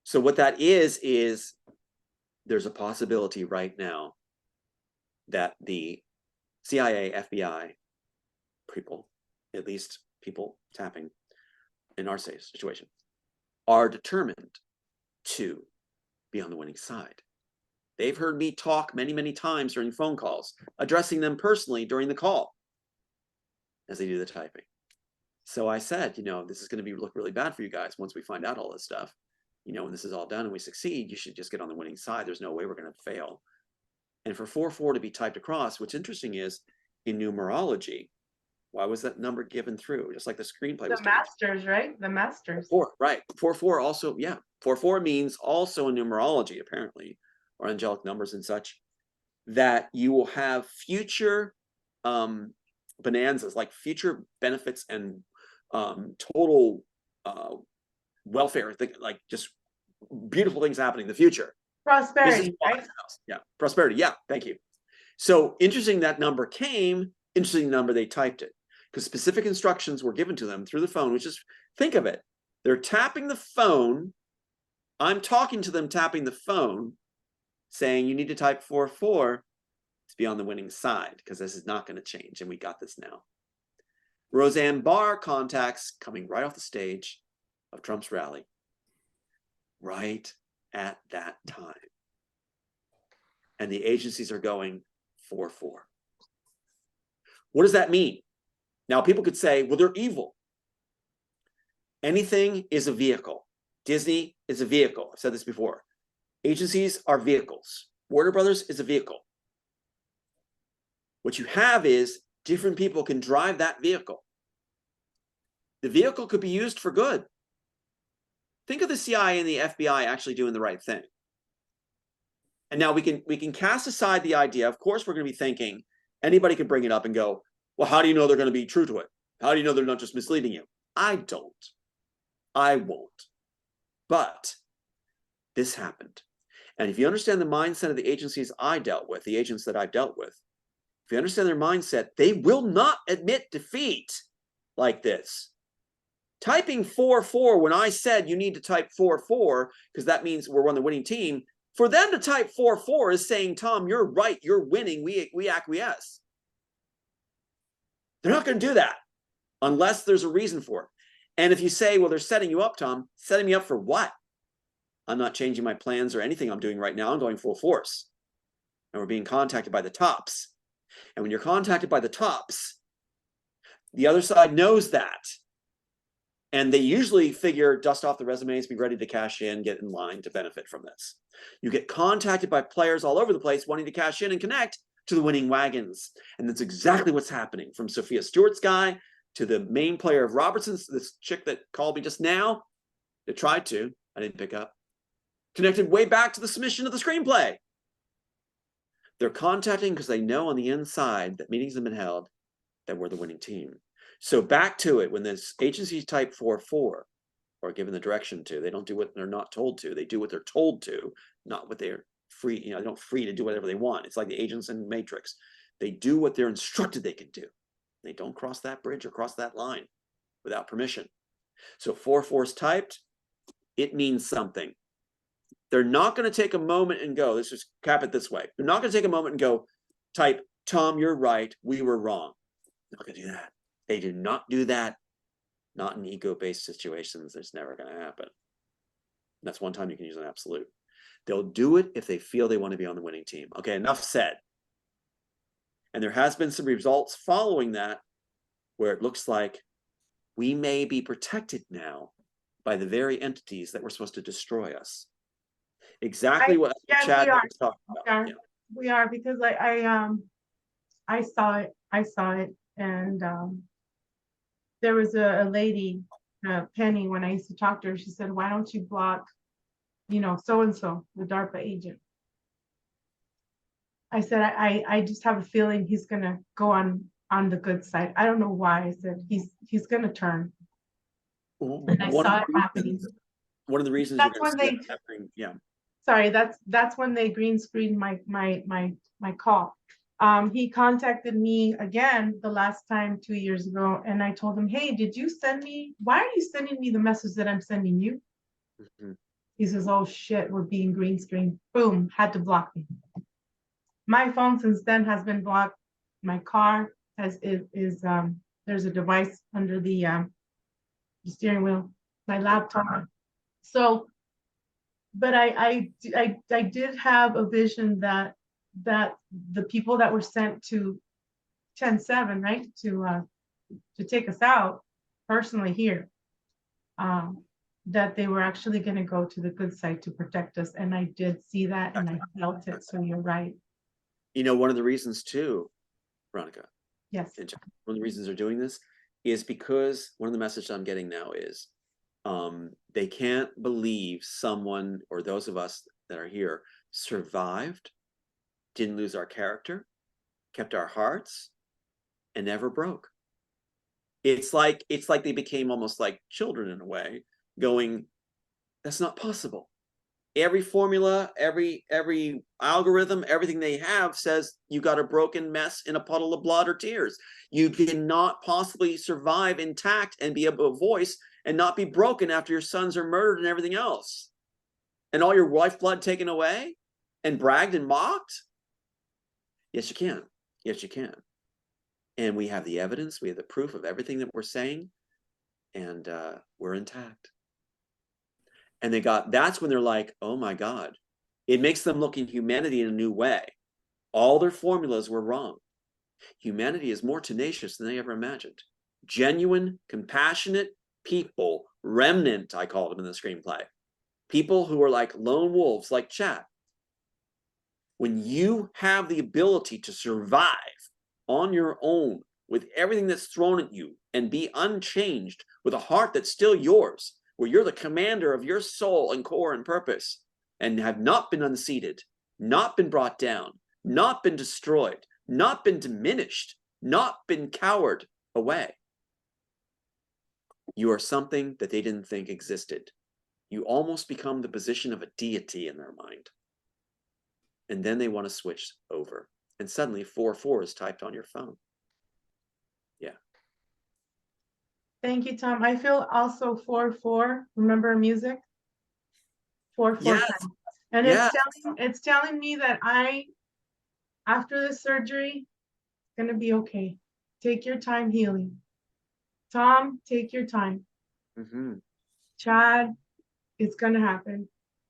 So what that is there's a possibility right now that the CIA, FBI people, at least people tapping in our safe situation, are determined to be on the winning side. They've heard me talk many, many times during phone calls, addressing them personally during the call as they do the typing. So I said, you know, this is going to look really bad for you guys once we find out all this stuff. You know, when this is all done and we succeed, you should just get on the winning side. There's no way we're going to fail. And for 44 to be typed across, what's interesting is in numerology, why was that number given through? Just like the screenplay was The masters, right? The masters. 4, right. 44 also, yeah. 44 means also in numerology, apparently, or angelic numbers and such, that you will have future bonanzas, like future benefits and total welfare, like just beautiful things happening in the future. Prosperity, right? Yeah, prosperity. Yeah, thank you. So interesting that number came, interesting number they typed it, because specific instructions were given to them through the phone, which is, think of it, they're tapping the phone. I'm talking to them tapping the phone, saying you need to type 44 to be on the winning side, because this is not going to change, and we got this now. Rosanne Barr contacts coming right off the stage of Trump's rally, right at that time. And the agencies are going 4-4. What does that mean? Now, people could say, well, they're evil. Anything is a vehicle. Disney is a vehicle. I've said this before. Agencies are vehicles. Warner Brothers is a vehicle. What you have is different people can drive that vehicle. The vehicle could be used for good. Think of the CIA and the FBI actually doing the right thing. And now we can cast aside the idea. Of course, we're going to be thinking, anybody could bring it up and go, well, how do you know they're going to be true to it? How do you know they're not just misleading you? I don't. I won't. But this happened. And if you understand the mindset of the agencies I dealt with, the agents that I've dealt with, if you understand their mindset, they will not admit defeat like this. Typing 4-4 when I said you need to type 4-4 because that means we're on the winning team, for them to type 4-4 is saying, Tom, you're right, you're winning, we acquiesce. They're not going to do that unless there's a reason for it. And if you say, well, they're setting you up, Tom, setting me up for what? I'm not changing my plans or anything I'm doing right now. I'm going full force. And we're being contacted by the tops. And when you're contacted by the tops, the other side knows that. And they usually figure, dust off the resumes, be ready to cash in, get in line to benefit from this. You get contacted by players all over the place wanting to cash in and connect to the winning wagons. And that's exactly what's happening, from Sophia Stewart's guy to the main player of Robertson's, this chick that called me just now. They tried to, I didn't pick up. Connected way back to the submission of the screenplay. They're contacting because they know on the inside that meetings have been held, that we're the winning team. So back to it, when this agencies type 4-4 or given the direction to, they don't do what they're not told to. They do what they're told to, not what they're free, they're not free to do whatever they want. It's like the agents in Matrix. They do what they're instructed they can do. They don't cross that bridge or cross that line without permission. So 4-4 is typed, it means something. They're not going to take a moment and go, let's just cap it this way. They're not going to take a moment and go, type, Tom, you're right, we were wrong. They're not going to do that. They do not do that. Not in ego-based situations. It's never going to happen. That's one time you can use an absolute. They'll do it if they feel they want to be on the winning team. Okay, enough said. And there has been some results following that where it looks like we may be protected now by the very entities that were supposed to destroy us. Exactly what Chad was talking about. Yeah. We are, because I saw it, and there was a lady, Penny, when I used to talk to her, she said, why don't you block, so-and-so, the DARPA agent? I said, I just have a feeling he's gonna go on the good side. I don't know why. I said he's gonna turn. And I saw it happening. One of the reasons that's when they happening, yeah. Sorry, that's when they green screened my call. He contacted me again the last time 2 years ago, and I told him, hey, did you send me, why are you sending me the message that I'm sending you? Mm-hmm. He says, oh shit, we're being green screened. Boom, had to block me. My phone since then has been blocked. My car there's a device under the steering wheel, my laptop. So, but I did have a vision that the people that were sent to 10-7, right, to take us out personally here, that they were actually going to go to the good side to protect us, and I did see that, and I felt it. So you're right. One of the reasons too, Veronica. Yes. One of the reasons they're doing this is because one of the messages I'm getting now is they can't believe someone, or those of us that are here, survived, didn't lose our character, kept our hearts, and never broke. It's like they became almost like children in a way, going, that's not possible. Every formula, every algorithm, everything they have says you got a broken mess in a puddle of blood or tears. You cannot possibly survive intact and be able to voice and not be broken after your sons are murdered and everything else. And all your lifeblood taken away and bragged and mocked? Yes, you can. Yes, you can. And we have the evidence, we have the proof of everything that we're saying, and we're intact. And that's when they're like, oh my God. It makes them look at humanity in a new way. All their formulas were wrong. Humanity is more tenacious than they ever imagined. Genuine, compassionate people, remnant, I called them in the screenplay. People who are like lone wolves, like Chad. When you have the ability to survive on your own with everything that's thrown at you and be unchanged with a heart that's still yours, where you're the commander of your soul and core and purpose, and have not been unseated, not been brought down, not been destroyed, not been diminished, not been cowered away. You are something that they didn't think existed. You almost become the position of a deity in their mind. And then they want to switch over. And suddenly 44 is typed on your phone. Yeah. Thank you, Tom. I feel also 4-4. Remember music? 4-4. Yes. And Yes. it's telling me that after the surgery, it's gonna be okay. Take your time healing. Tom, take your time. Mm-hmm. Chad, it's gonna happen.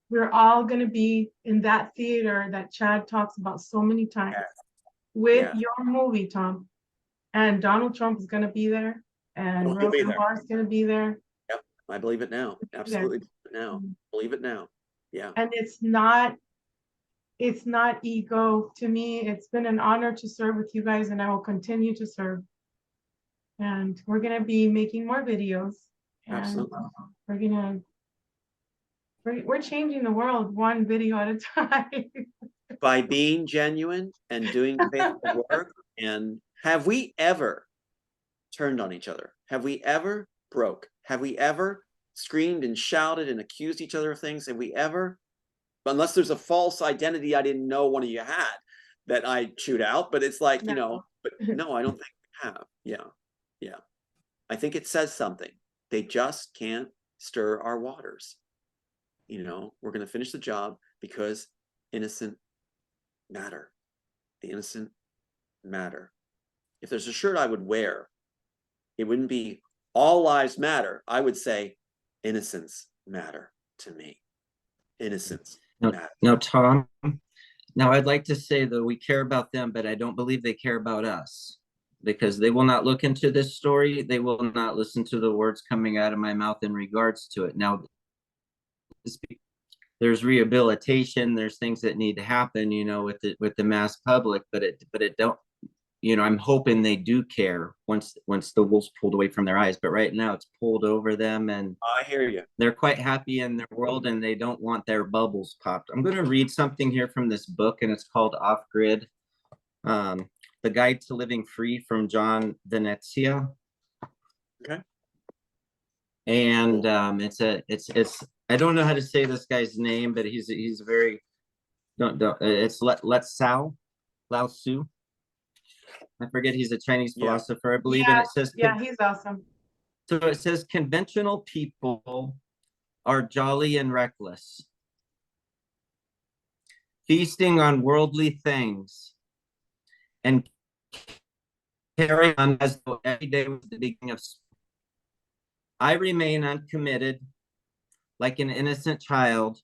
We're all gonna be in that theater that Chad talks about so many times with your movie, Tom. And Donald Trump is gonna be there. And Rosanne Barr is going to be there. Yep, I believe it now. Absolutely believe it now. Believe it now. Yeah. And it's not ego. To me, it's been an honor to serve with you guys, and I will continue to serve. And we're going to be making more videos. And absolutely. We're changing the world one video at a time. By being genuine and doing faithful work. And have we ever turned on each other? Have we ever broke? Have we ever screamed and shouted and accused each other of things? Have we ever, unless there's a false identity I didn't know one of you had that I chewed out, but it's like, you know, but no, I don't think we have. Yeah. Yeah. I think it says something. They just can't stir our waters. You know, we're going to finish the job because innocent matter. The innocent matter. If there's a shirt I would wear, it wouldn't be all lives matter. I would say innocence matter to me. Innocence matter. Now, Tom, now I'd like to say that we care about them, but I don't believe they care about us, because they will not look into this story. They will not listen to the words coming out of my mouth in regards to it. Now, there's rehabilitation, there's things that need to happen, you know, with the mass public, but it don't, you know, I'm hoping they do care once the wool's pulled away from their eyes. But right now it's pulled over them, and I hear you. They're quite happy in their world, and they don't want their bubbles popped. I'm going to read something here from this book, and it's called Off Grid, The Guide to Living Free, from John Venezia. Okay. And it's I don't know how to say this guy's name, but he's a very it's Lao Tzu. I forget, he's a Chinese philosopher, I believe, and it says, he's awesome. So it says, conventional people are jolly and reckless, feasting on worldly things, and carrying on as though every day was the beginning of spring. I remain uncommitted, like an innocent child,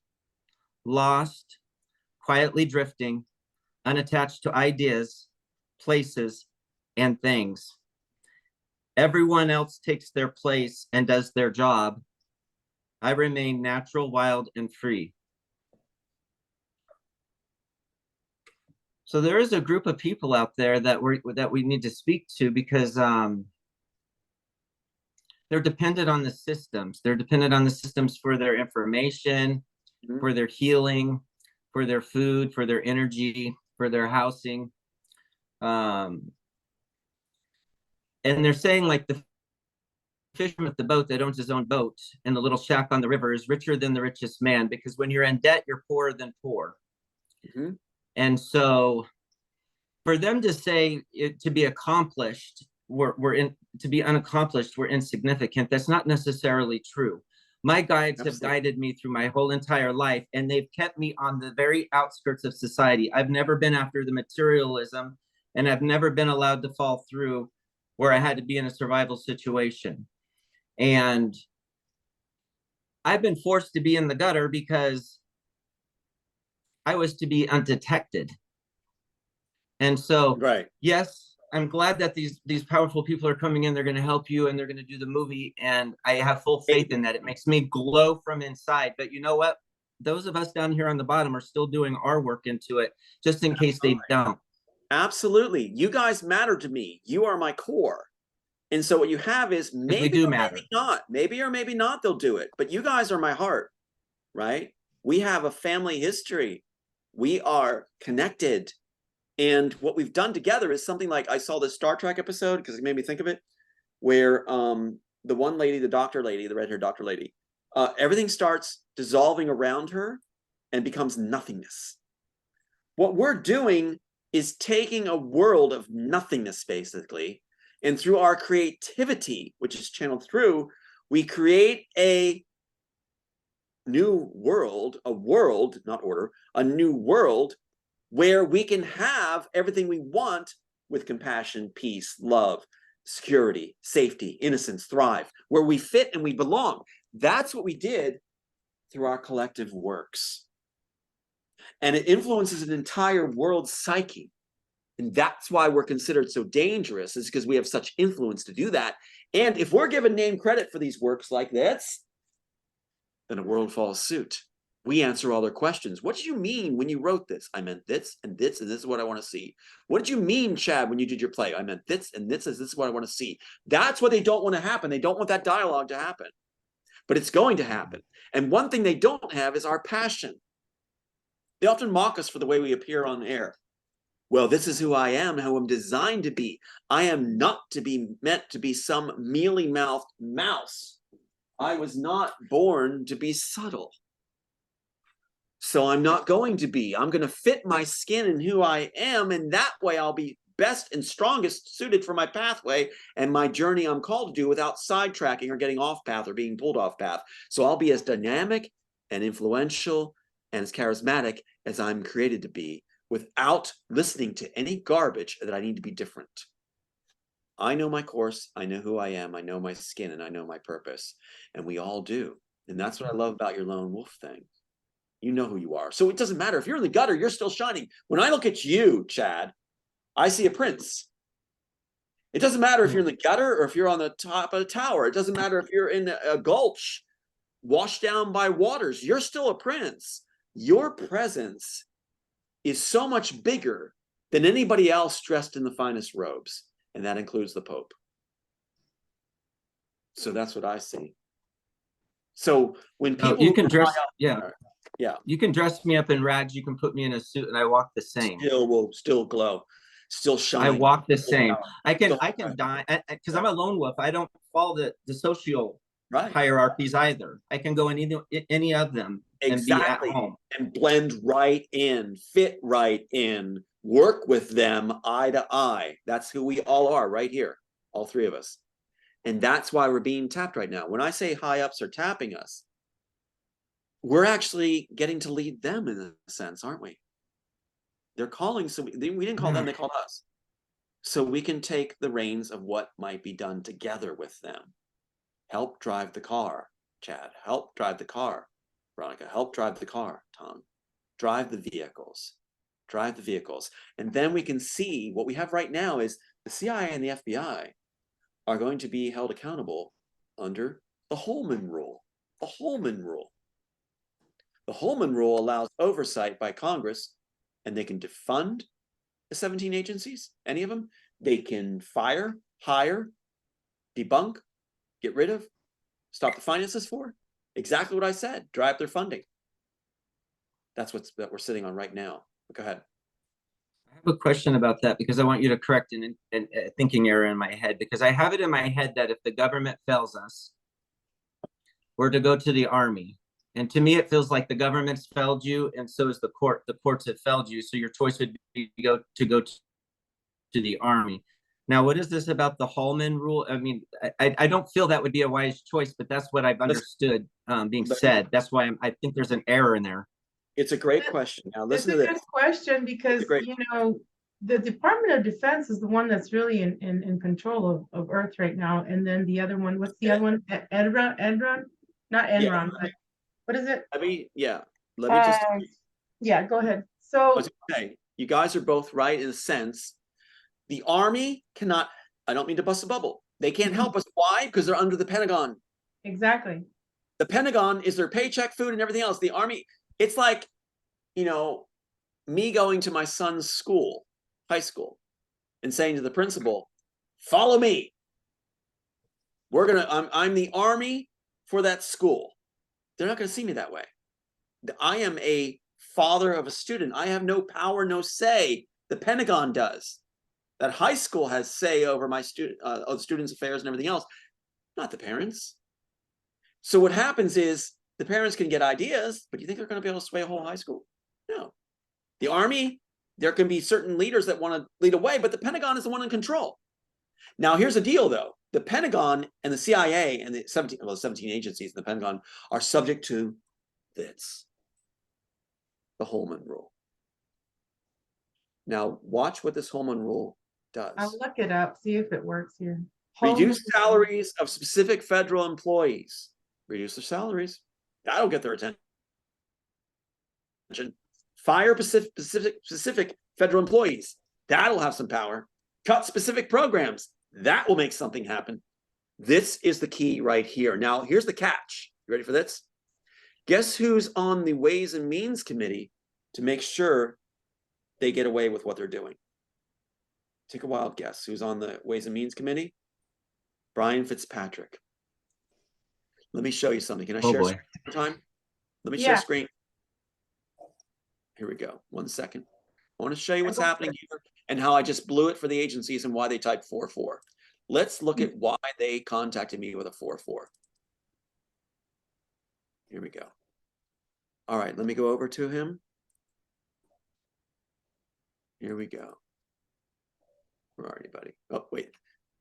lost, quietly drifting, unattached to ideas, places, and things. Everyone else takes their place and does their job. I remain natural, wild, and free. So there is a group of people out there that we need to speak to, because they're dependent on the systems. They're dependent on the systems for their information, for their healing, for their food, for their energy, for their housing. And they're saying like the fisherman with the boat that owns his own boat and the little shack on the river is richer than the richest man, because when you're in debt, you're poorer than poor. Mhm. And so for them to say it, to be accomplished, we're in, to be unaccomplished, we're insignificant, that's not necessarily true. My guides have guided me through my whole entire life, and they've kept me on the very outskirts of society. I've never been after the materialism, and I've never been allowed to fall through where I had to be in a survival situation. And I've been forced to be in the gutter because I was to be undetected. And so, Right. yes, I'm glad that these powerful people are coming in. They're going to help you, and they're going to do the movie. And I have full faith in that. It makes me glow from inside. But you know what? Those of us down here on the bottom are still doing our work into it, just in case they don't. Absolutely. You guys matter to me. You are my core. And so what you have is maybe or maybe not. Maybe or maybe not they'll do it. But you guys are my heart, right? We have a family history. We are connected. And what we've done together is something like, I saw this Star Trek episode because it made me think of it, where the one lady, the doctor lady, the red-haired doctor lady, everything starts dissolving around her and becomes nothingness. What we're doing is taking a world of nothingness, basically, and through our creativity, which is channeled through, we create a new world, not order, a new world where we can have everything we want with compassion, peace, love, security, safety, innocence, thrive, where we fit and we belong. That's what we did through our collective works. And it influences an entire world's psyche. And that's why we're considered so dangerous, is because we have such influence to do that. And if we're given name credit for these works like this, then the world follows suit. We answer all their questions. What did you mean when you wrote this? I meant this, and this is what I want to see. What did you mean, Chad, when you did your play? I meant this, and this is what I want to see. That's what they don't want to happen. They don't want that dialogue to happen. But it's going to happen. And one thing they don't have is our passion. They often mock us for the way we appear on air. Well, this is who I am, how I'm designed to be. I am not to be meant to be some mealy-mouthed mouse. I was not born to be subtle. So I'm not going to be. I'm going to fit my skin in who I am, and that way I'll be best and strongest suited for my pathway and my journey I'm called to do without sidetracking or getting off path or being pulled off path. So I'll be as dynamic and influential and as charismatic as I'm created to be, without listening to any garbage that I need to be different. I know my course, I know who I am, I know my skin, and I know my purpose. And we all do. And that's what I love about your lone wolf thing. You know who you are. So it doesn't matter. If you're in the gutter, you're still shining. When I look at you, Chad, I see a prince. It doesn't matter if you're in the gutter or if you're on the top of a tower. It doesn't matter if you're in a gulch washed down by waters. You're still a prince. Your presence is so much bigger than anybody else dressed in the finest robes, and that includes the Pope. So that's what I see. So when people you can dress, you can dress me up in rags, you can put me in a suit, and I walk the same. Still glow, still shine. I walk the same. I can die because I'm a lone wolf. I don't follow the social hierarchies either. I can go in any of them. Exactly. And be at home and blend right in, fit right in, work with them eye to eye. That's who we all are right here, all three of us. And that's why we're being tapped right now. When I say high ups are tapping us, we're actually getting to lead them in a sense, aren't we? They're calling, so we didn't call them, they called us. So we can take the reins of what might be done together with them. Help drive the car, Chad. Help drive the car. Veronica, help drive the car, Tom. Drive the vehicles. Drive the vehicles. And then we can see what we have right now is the CIA and the FBI are going to be held accountable under the Holman Rule. The Holman Rule. The Holman Rule allows oversight by Congress, and they can defund the 17 agencies, any of them. They can fire, hire, debunk, get rid of, stop the finances for. Exactly what I said. Drive their funding. That's what we're sitting on right now. Go ahead. I have a question about that because I want you to correct a thinking error in my head, because I have it in my head that if the government fails us, we're to go to the army. And to me, it feels like the government's failed you, and so is the court. The courts have failed you, so your choice would be to go to the army. Now, what is this about the Hallman rule? I mean, I don't feel that would be a wise choice, but that's what I've understood being said. That's why I think there's an error in there. It's a great question. Now It's listen a to good this. question because, great- you know, the Department of Defense is the one that's really in control of Earth right now. And then the other one, what's the other one? Enron? Not Enron, but what is it? Let me just Yeah, go ahead. I So was gonna say, you guys are both right in a sense. The Army cannot, I don't mean to bust a bubble. They can't help us. Why? Because they're under the Pentagon. exactly. The Pentagon is their paycheck, food, and everything else. The Army, it's like, you know, me going to my son's school, high school, and saying to the principal, follow me. I'm the Army for that school. They're not going to see me that way. I am a father of a student. I have no power, no say. The Pentagon does. That high school has say over my students' affairs and everything else, not the parents. So what happens is the parents can get ideas, but you think they're going to be able to sway a whole high school? No. The Army, there can be certain leaders that want to lead away, but the Pentagon is the one in control. Now, here's the deal, though. The Pentagon and the CIA and the 17 agencies in the Pentagon are subject to this, the Holman Rule. Now, watch what this Holman Rule does. I'll look it up, see if it works here. Reduce salaries of specific federal employees. Reduce their salaries. That'll get their attention. Fire specific federal employees. That'll have some power. Cut specific programs. That will make something happen. This is the key right here. Now, here's the catch. You ready for this? Guess who's on the Ways and Means Committee to make sure they get away with what they're doing? Take a wild guess. Who's on the Ways and Means Committee? Brian Fitzpatrick. Let me show you something. Can I share screen one time? Let me share screen. Here we go. 1 second. I want to show you what's happening here and how I just blew it for the agencies and why they typed 4-4. Let's look at why they contacted me with a 4-4. Here we go. All right, let me go over to him. Here we go. Where are you, buddy? Oh, wait.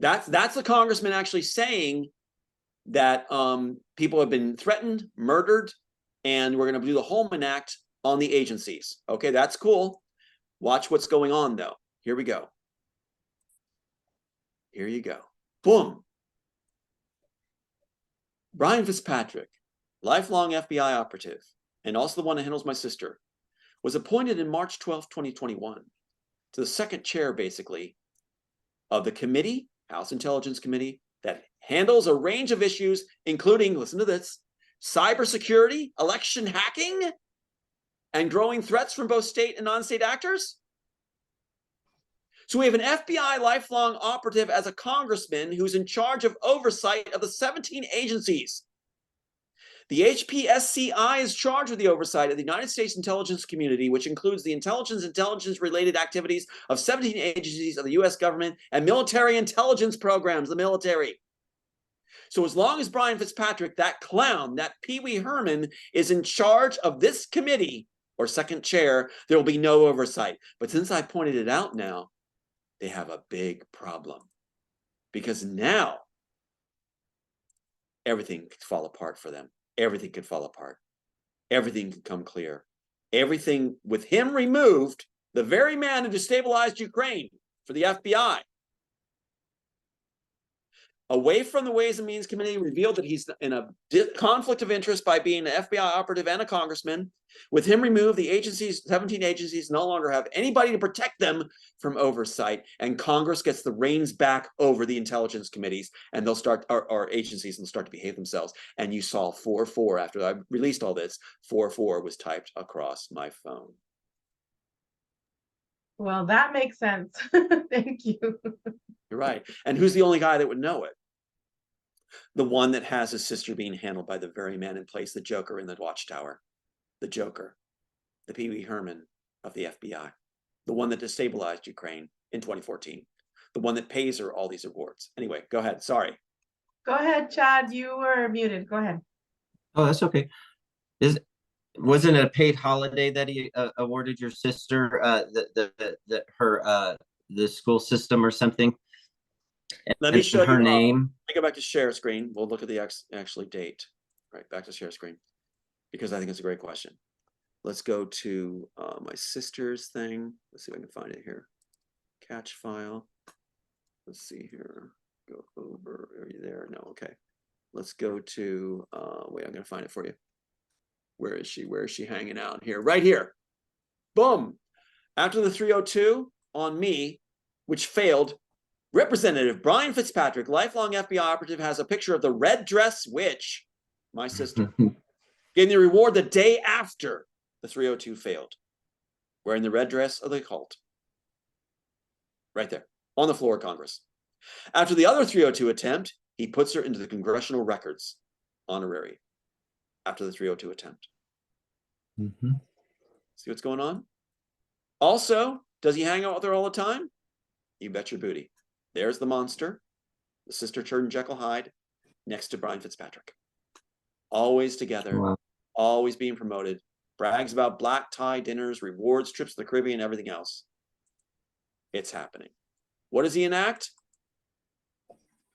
That's the congressman actually saying that people have been threatened, murdered, and we're going to do the Holman Act on the agencies. Okay, that's cool. Watch what's going on, though. Here we go. Here you go. Boom. Brian Fitzpatrick, lifelong FBI operative, and also the one that handles my sister, was appointed in March 12, 2021 to the second chair, basically, of the committee, House Intelligence Committee, that handles a range of issues, including, listen to this, cybersecurity, election hacking, and growing threats from both state and non-state actors. So we have an FBI lifelong operative as a congressman who's in charge of oversight of the 17 agencies. The HPSCI is charged with the oversight of the United States intelligence community, which includes the intelligence-related activities of 17 agencies of the U.S. government and military intelligence programs, the military. So as long as Brian Fitzpatrick, that clown, that Pee Wee Herman, is in charge of this committee or second chair, there will be no oversight. But since I pointed it out now, they have a big problem. Because now everything could fall apart for them. Everything could fall apart. Everything could come clear. Everything with him removed, the very man who destabilized Ukraine for the FBI, away from the Ways and Means Committee, revealed that he's in a conflict of interest by being an FBI operative and a congressman. With him removed, the agencies, 17 agencies, no longer have anybody to protect them from oversight, and Congress gets the reins back over the intelligence committees, and they'll start, our agencies, and they'll start to behave themselves. And you saw 4-4 after I released all this. 4-4 was typed across my phone. Well, that makes sense. Thank you. You're right. And who's the only guy that would know it? The one that has his sister being handled by the very man in place, the Joker in the Watchtower. The Joker, the Pee Wee Herman of the FBI. the one that destabilized Ukraine in 2014, the one that pays her all these awards. Anyway, go ahead. Sorry. Go ahead, Chad. You were muted. Go ahead. Oh, that's okay. Wasn't it a paid holiday that he awarded your sister the school system or something? Let me show her you name. Let me go back to share screen. We'll look at the actually date. Right, back to share screen, because I think it's a great question. Let's go to my sister's thing. Let's see if I can find it here. Catch file. Let's see here. Go over. Are you there? No. Okay. Let's go to. Wait, I'm gonna find it for you. Where is she? Where is she hanging out? Here, right here. Boom. After the 302 on me, which failed, Representative Brian Fitzpatrick, lifelong FBI operative, has a picture of the red dress witch, my sister, getting the reward the day after the 302 failed, wearing the red dress of the cult. Right there, on the floor of Congress. After the other 302 attempt, he puts her into the congressional records, honorary, after the 302 attempt. See what's going on? Also, does he hang out with her all the time? You bet your booty. There's the monster, the sister turned Jekyll Hyde, next to Brian Fitzpatrick. Always together, Wow. always being promoted, brags about black tie dinners, rewards, trips to the Caribbean, everything else. It's happening. What does he enact?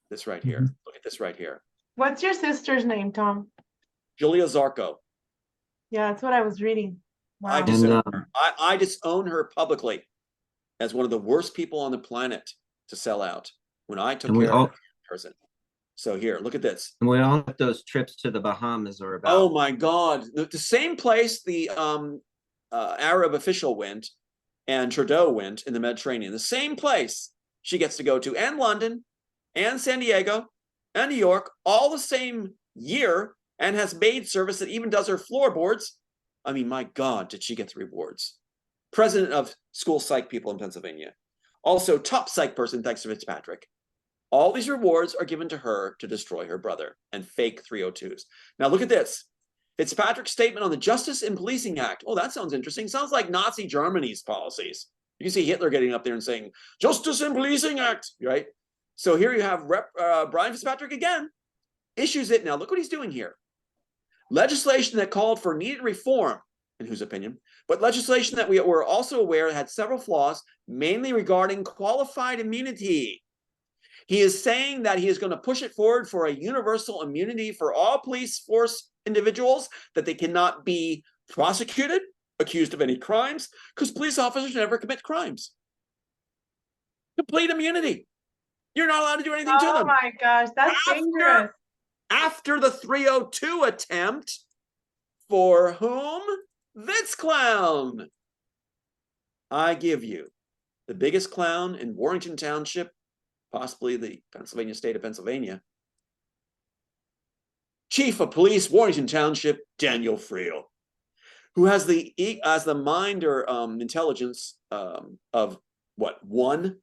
This right here. Look at this right here. What's your sister's name, Tom? Julia Zarco. Yeah, that's what I was reading. Wow. I disown her. I disown her publicly as one of the worst people on the planet to sell out when I took care of her person. So here, look at this. And we all know what those trips to the Bahamas are about. Oh my God. The same place the Arab official went and Trudeau went in the Mediterranean. The same place she gets to go to, and London, and San Diego, and New York, all the same year, and has maid service that even does her floorboards. I mean, my God, did she get the rewards? President of school psych people in Pennsylvania. Also, top psych person, thanks to Fitzpatrick. All these rewards are given to her to destroy her brother and fake 302s. Now, look at this. Fitzpatrick's statement on the Justice in Policing Act. Oh, that sounds interesting. Sounds like Nazi Germany's policies. You can see Hitler getting up there and saying, Justice in Policing Act, right? So here you have Brian Fitzpatrick again, issues it. Now, look what he's doing here. Legislation that called for needed reform, in whose opinion, but legislation that we were also aware had several flaws, mainly regarding qualified immunity. He is saying that he is going to push it forward for a universal immunity for all police force individuals, that they cannot be prosecuted, accused of any crimes, because police officers never commit crimes. Complete immunity. You're not allowed to do anything to them. Oh my gosh, that's dangerous. After the 302 attempt, for whom? This clown. I give you the biggest clown in Warrington Township, possibly the Pennsylvania state of Pennsylvania. Chief of Police, Warrington Township, Daniel Friel, who has the mind or intelligence of what, 1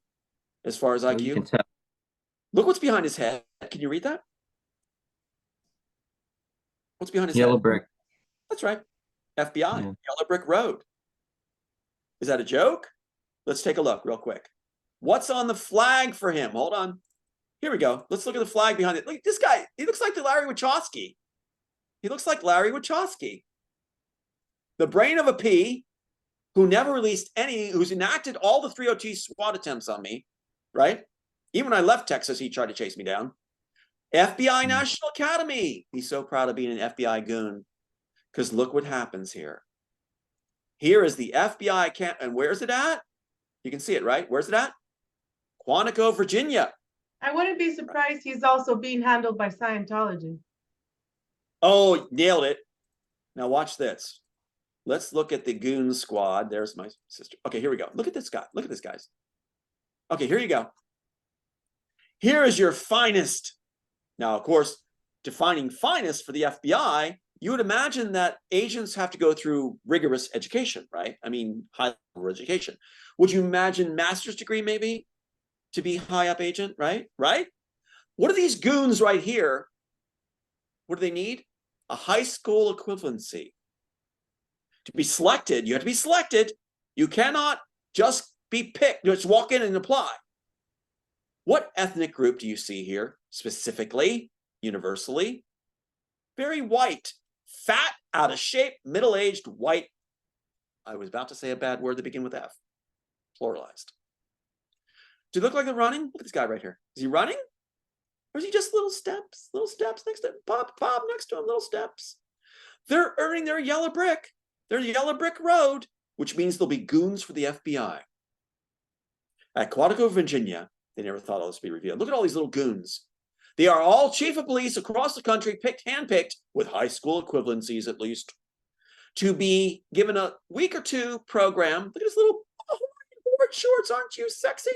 as far as IQ? You can tell. Look what's behind his head. Can you read that? What's behind his Yellow head? brick. That's right. FBI, Yeah. Yellow Brick Road. Is that a joke? Let's take a look real quick. What's on the flag for him? Hold on. Here we go. Let's look at the flag behind it. Look at this guy. He looks like the Larry Wachowski. He looks like Larry Wachowski. The brain of a P who never released any, who's enacted all the 302 SWAT attempts on me, right? Even when I left Texas, he tried to chase me down. FBI National Academy. He's so proud of being an FBI goon. Because look what happens here. Here is the FBI camp, and where's it at? You can see it, right? Where's it at? Quantico, Virginia. I wouldn't be surprised he's also being handled by Scientology. Oh, nailed it. Now watch this. Let's look at the goon squad. There's my sister. Okay, here we go. Look at this guy. Look at this, guys. Okay, here you go. Here is your finest. Now, of course, defining finest for the FBI, you would imagine that agents have to go through rigorous education, right? I mean, high-level education. Would you imagine master's degree maybe to be high-up agent, right? Right? What are these goons right here? What do they need? A high school equivalency. To be selected, you have to be selected. You cannot Just be picked. Just walk in and apply. What ethnic group do you see here specifically, universally? Very white, fat, out of shape, middle-aged, white. I was about to say a bad word that begin with F. Pluralized. Do they look like they're running? Look at this guy right here. Is he running? Or is he just little steps next to him? Bob next to him, little steps. They're earning their yellow brick. Their yellow brick road, which means they'll be goons for the FBI. At Quantico, Virginia, they never thought all this would be revealed. Look at all these little goons. They are all chief of police across the country, handpicked, with high school equivalencies at least, to be given a week or two program. Look at this little board shorts, aren't you sexy?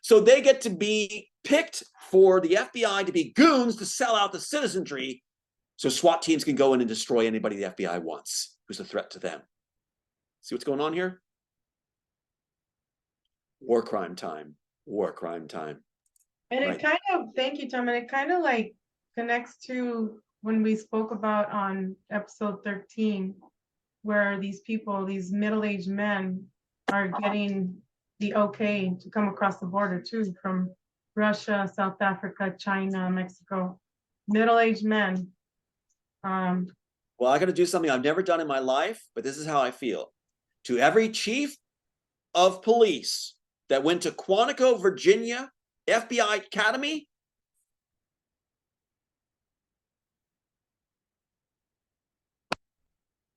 So they get to be picked for the FBI to be goons to sell out the citizenry so SWAT teams can go in and destroy anybody the FBI wants who's a threat to them. See what's going on here? War crime time. War crime time. And Right. it kind of, thank you, Tom, and it kind of like connects to when we spoke about on episode 13, where these people, these middle-aged men are getting the okay to come across the border too, from Russia, South Africa, China, Mexico, middle-aged men. Well, I got to do something I've never done in my life, but this is how I feel. To every chief of police that went to Quantico, Virginia, FBI Academy,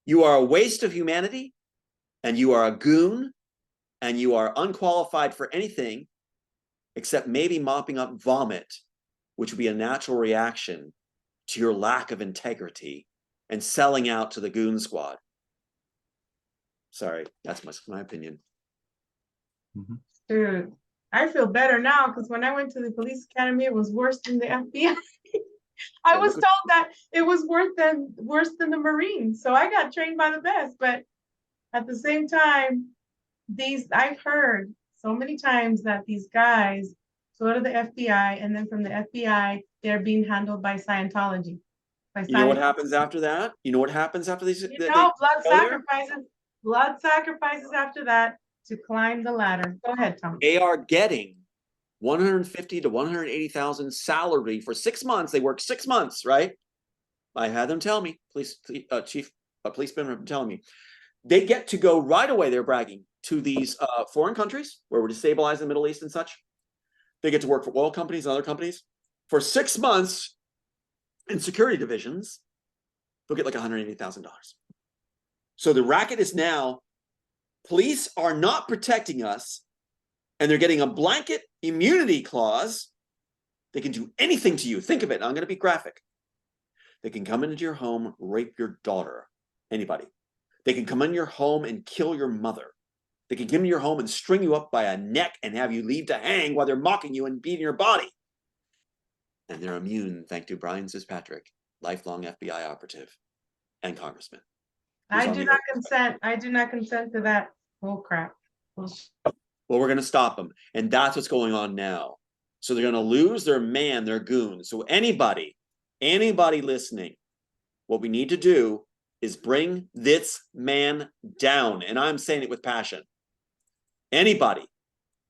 you are a waste of humanity, and you are a goon, and you are unqualified for anything except maybe mopping up vomit, which would be a natural reaction to your lack of integrity and selling out to the goon squad. Sorry, that's my opinion. Dude, I feel better now because when I went to the police academy, it was worse than the FBI. I was told that it was worse than the Marines. So I got trained by the best. But at the same time, I've heard so many times that these guys go to the FBI, and then from the FBI, they're being handled by Scientology. You know what happens after that? You know what happens after these? Blood sacrifices. Blood sacrifices after that to climb the ladder. Go ahead, Tom. They are getting 150 to 180,000 salary for 6 months. They work 6 months, right? I had them tell me, chief policeman telling me, they get to go right away. They're bragging to these foreign countries where we're destabilizing the Middle East and such. They get to work for oil companies and other companies for 6 months in security divisions. They'll get like $180,000. So the racket is now, police are not protecting us, and they're getting a blanket immunity clause. They can do anything to you. Think of it. I'm going to be graphic. They can come into your home, rape your daughter, anybody. They can come in your home and kill your mother. They can come into your home and string you up by a neck and have you leave to hang while they're mocking you and beating your body. And they're immune, thanks to Brian Fitzpatrick, lifelong FBI operative and congressman. I do not consent. I do not consent to that. Oh, crap. Well, we're going to stop them. And that's what's going on now. So they're going to lose their man, their goon. So anybody listening, what we need to do is bring this man down. And I'm saying it with passion. Anybody,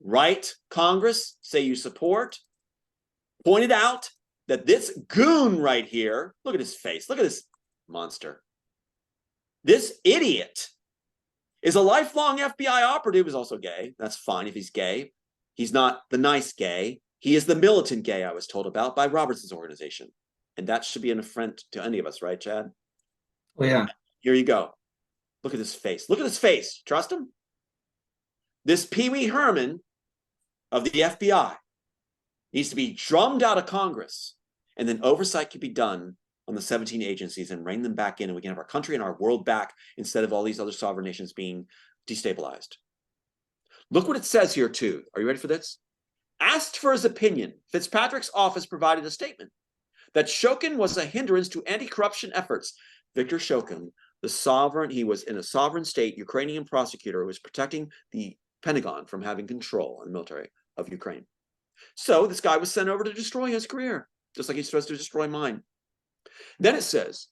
write Congress, say you support, point it out that this goon right here, look at his face, look at this monster. This idiot is a lifelong FBI operative, who's also gay. That's fine if he's gay. He's not the nice gay. He is the militant gay I was told about by Robertson's organization. And that should be an affront to any of us, right, Chad? Oh, yeah. Here you go. Look at his face. Look at his face. Trust him? This Pee Wee Herman of the FBI needs to be drummed out of Congress, and then oversight can be done on the 17 agencies and rein them back in, and we can have our country and our world back instead of all these other sovereign nations being destabilized. Look what it says here, too. Are you ready for this? Asked for his opinion, Fitzpatrick's office provided a statement that Shokin was a hindrance to anti-corruption efforts. Viktor Shokin, he was in a sovereign state Ukrainian prosecutor who was protecting the Pentagon from having control on the military of Ukraine. So this guy was sent over to destroy his career, just like he's supposed to destroy mine. Then it says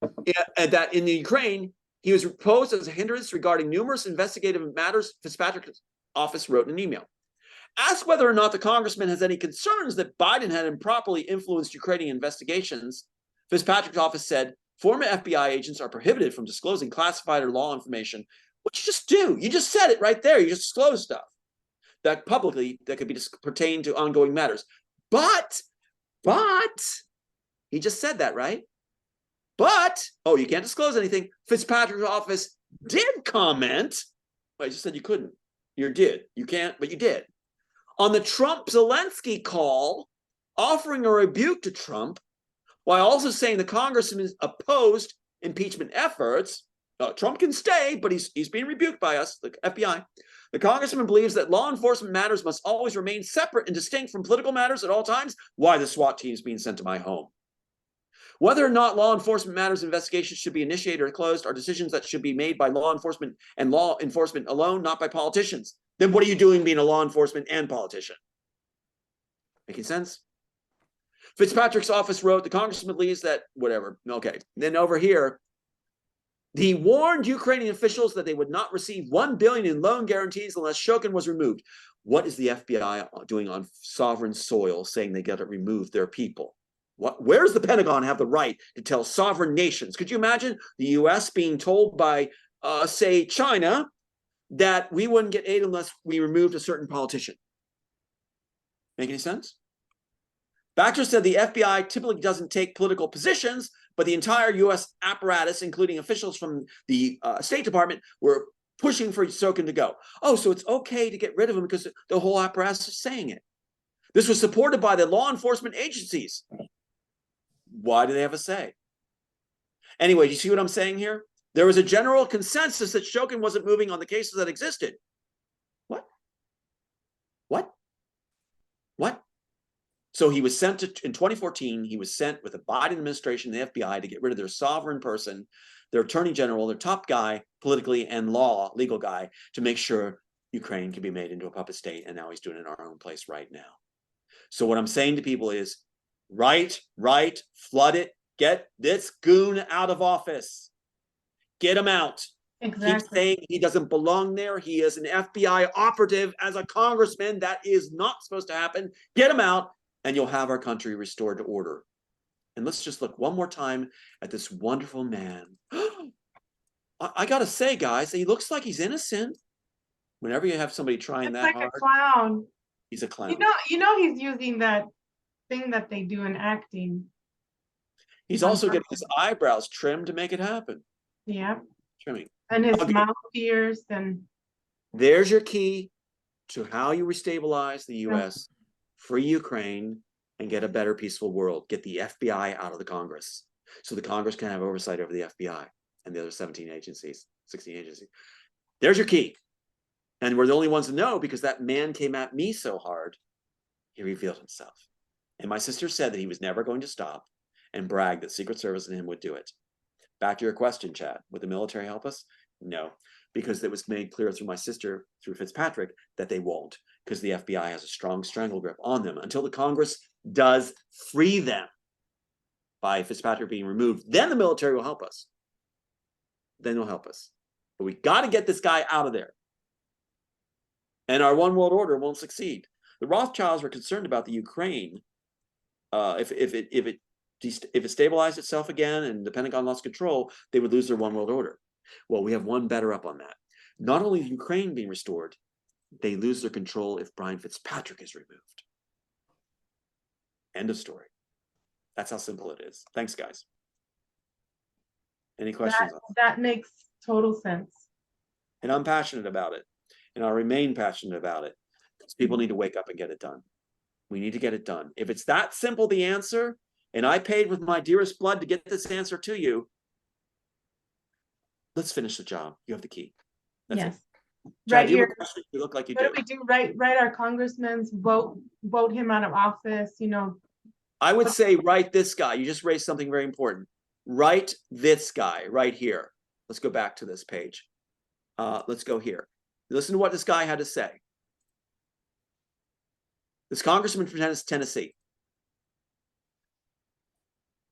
that in the Ukraine, He was proposed as a hindrance regarding numerous investigative matters. Fitzpatrick's office wrote in an email. Asked whether or not the congressman has any concerns that Biden had improperly influenced Ukrainian investigations, Fitzpatrick's office said former FBI agents are prohibited from disclosing classified or law information. What you just do, you just said it right there. You just disclose stuff that publicly that could be pertain to ongoing matters. But he just said that, right? But you can't disclose anything. Fitzpatrick's office did comment. I just said you couldn't. You did. You can't, but you did. On the Trump-Zelensky call, offering a rebuke to Trump, while also saying the congressman opposed impeachment efforts. Trump can stay, but he's being rebuked by us, the FBI. The congressman believes that law enforcement matters must always remain separate and distinct from political matters at all times. Why the SWAT team is being sent to my home. Whether or not law enforcement matters investigations should be initiated or closed are decisions that should be made by law enforcement and law enforcement alone, not by politicians. Then what are you doing being a law enforcement and politician? Making sense? Fitzpatrick's office wrote, the congressman believes that, whatever. Okay. Then over here, he warned Ukrainian officials that they would not receive $1 billion in loan guarantees unless Shokin was removed. What is the FBI doing on sovereign soil saying they got to remove their people? Where does the Pentagon have the right to tell sovereign nations? Could you imagine the U.S. being told by, say, China that we wouldn't get aid unless we removed a certain politician? Make any sense? Baxter said the FBI typically doesn't take political positions, but the entire U.S. apparatus, including officials from the State Department, were pushing for Shokin to go. So it's okay to get rid of him because the whole apparatus is saying it. This was supported by the law enforcement agencies. Why do they have a say? Anyway, you see what I'm saying here? There was a general consensus that Shokin wasn't moving on the cases that existed. What? So he was sent in 2014, he was sent with the Biden administration, the FBI, to get rid of their sovereign person, their attorney general, their top guy, politically and legal guy, to make sure Ukraine can be made into a puppet state. And now he's doing it in our own place right now. So what I'm saying to people is, right, flood it, get this goon out of office. Get him out. Exactly. Keep saying he doesn't belong there. He is an FBI operative as a congressman. That is not supposed to happen. Get him out, and you'll have our country restored to order. And let's just look one more time at this wonderful man. I got to say, guys, he looks like he's innocent. Whenever you have somebody trying that hard, a clown. He's a clown. You know he's using that thing that they do in acting. He's also getting his eyebrows trimmed to make it happen. Yeah. Trimming. And his mouth pierced and. There's your key to how you restabilize the U.S., free Ukraine, and get a better peaceful world. Get the FBI out of the Congress so the Congress can have oversight over the FBI and the other 16 agencies. There's your key. And we're the only ones to know because that man came at me so hard, he revealed himself. And my sister said that he was never going to stop and brag that Secret Service and him would do it. Back to your question, Chad. Would the military help us? No, because it was made clear through my sister, through Fitzpatrick, that they won't, because the FBI has a strong strangle grip on them until the Congress does free them by Fitzpatrick being removed. Then the military will help us. Then they'll help us. But we got to get this guy out of there. And our one world order won't succeed. The Rothschilds were concerned about the Ukraine. If it stabilized itself again and the Pentagon lost control, they would lose their one world order. Well, we have one better up on that. Not only is Ukraine being restored, they lose their control if Brian Fitzpatrick is removed. End of story. That's how simple it is. Thanks, guys. Any questions? That makes total sense. And I'm passionate about it. And I'll remain passionate about it. Because people need to wake up and get it done. We need to get it done. If it's that simple, the answer, and I paid with my dearest blood to get this answer to you, let's finish the job. You have the key. That's it. Right Chad, here. You look like you What do. do we do? Write our congressmen, vote him out of office, I would say write this guy. You just raised something very important. Write this guy right here. Let's go back to this page. Let's go here. Listen to what this guy had to say. This congressman from Tennessee.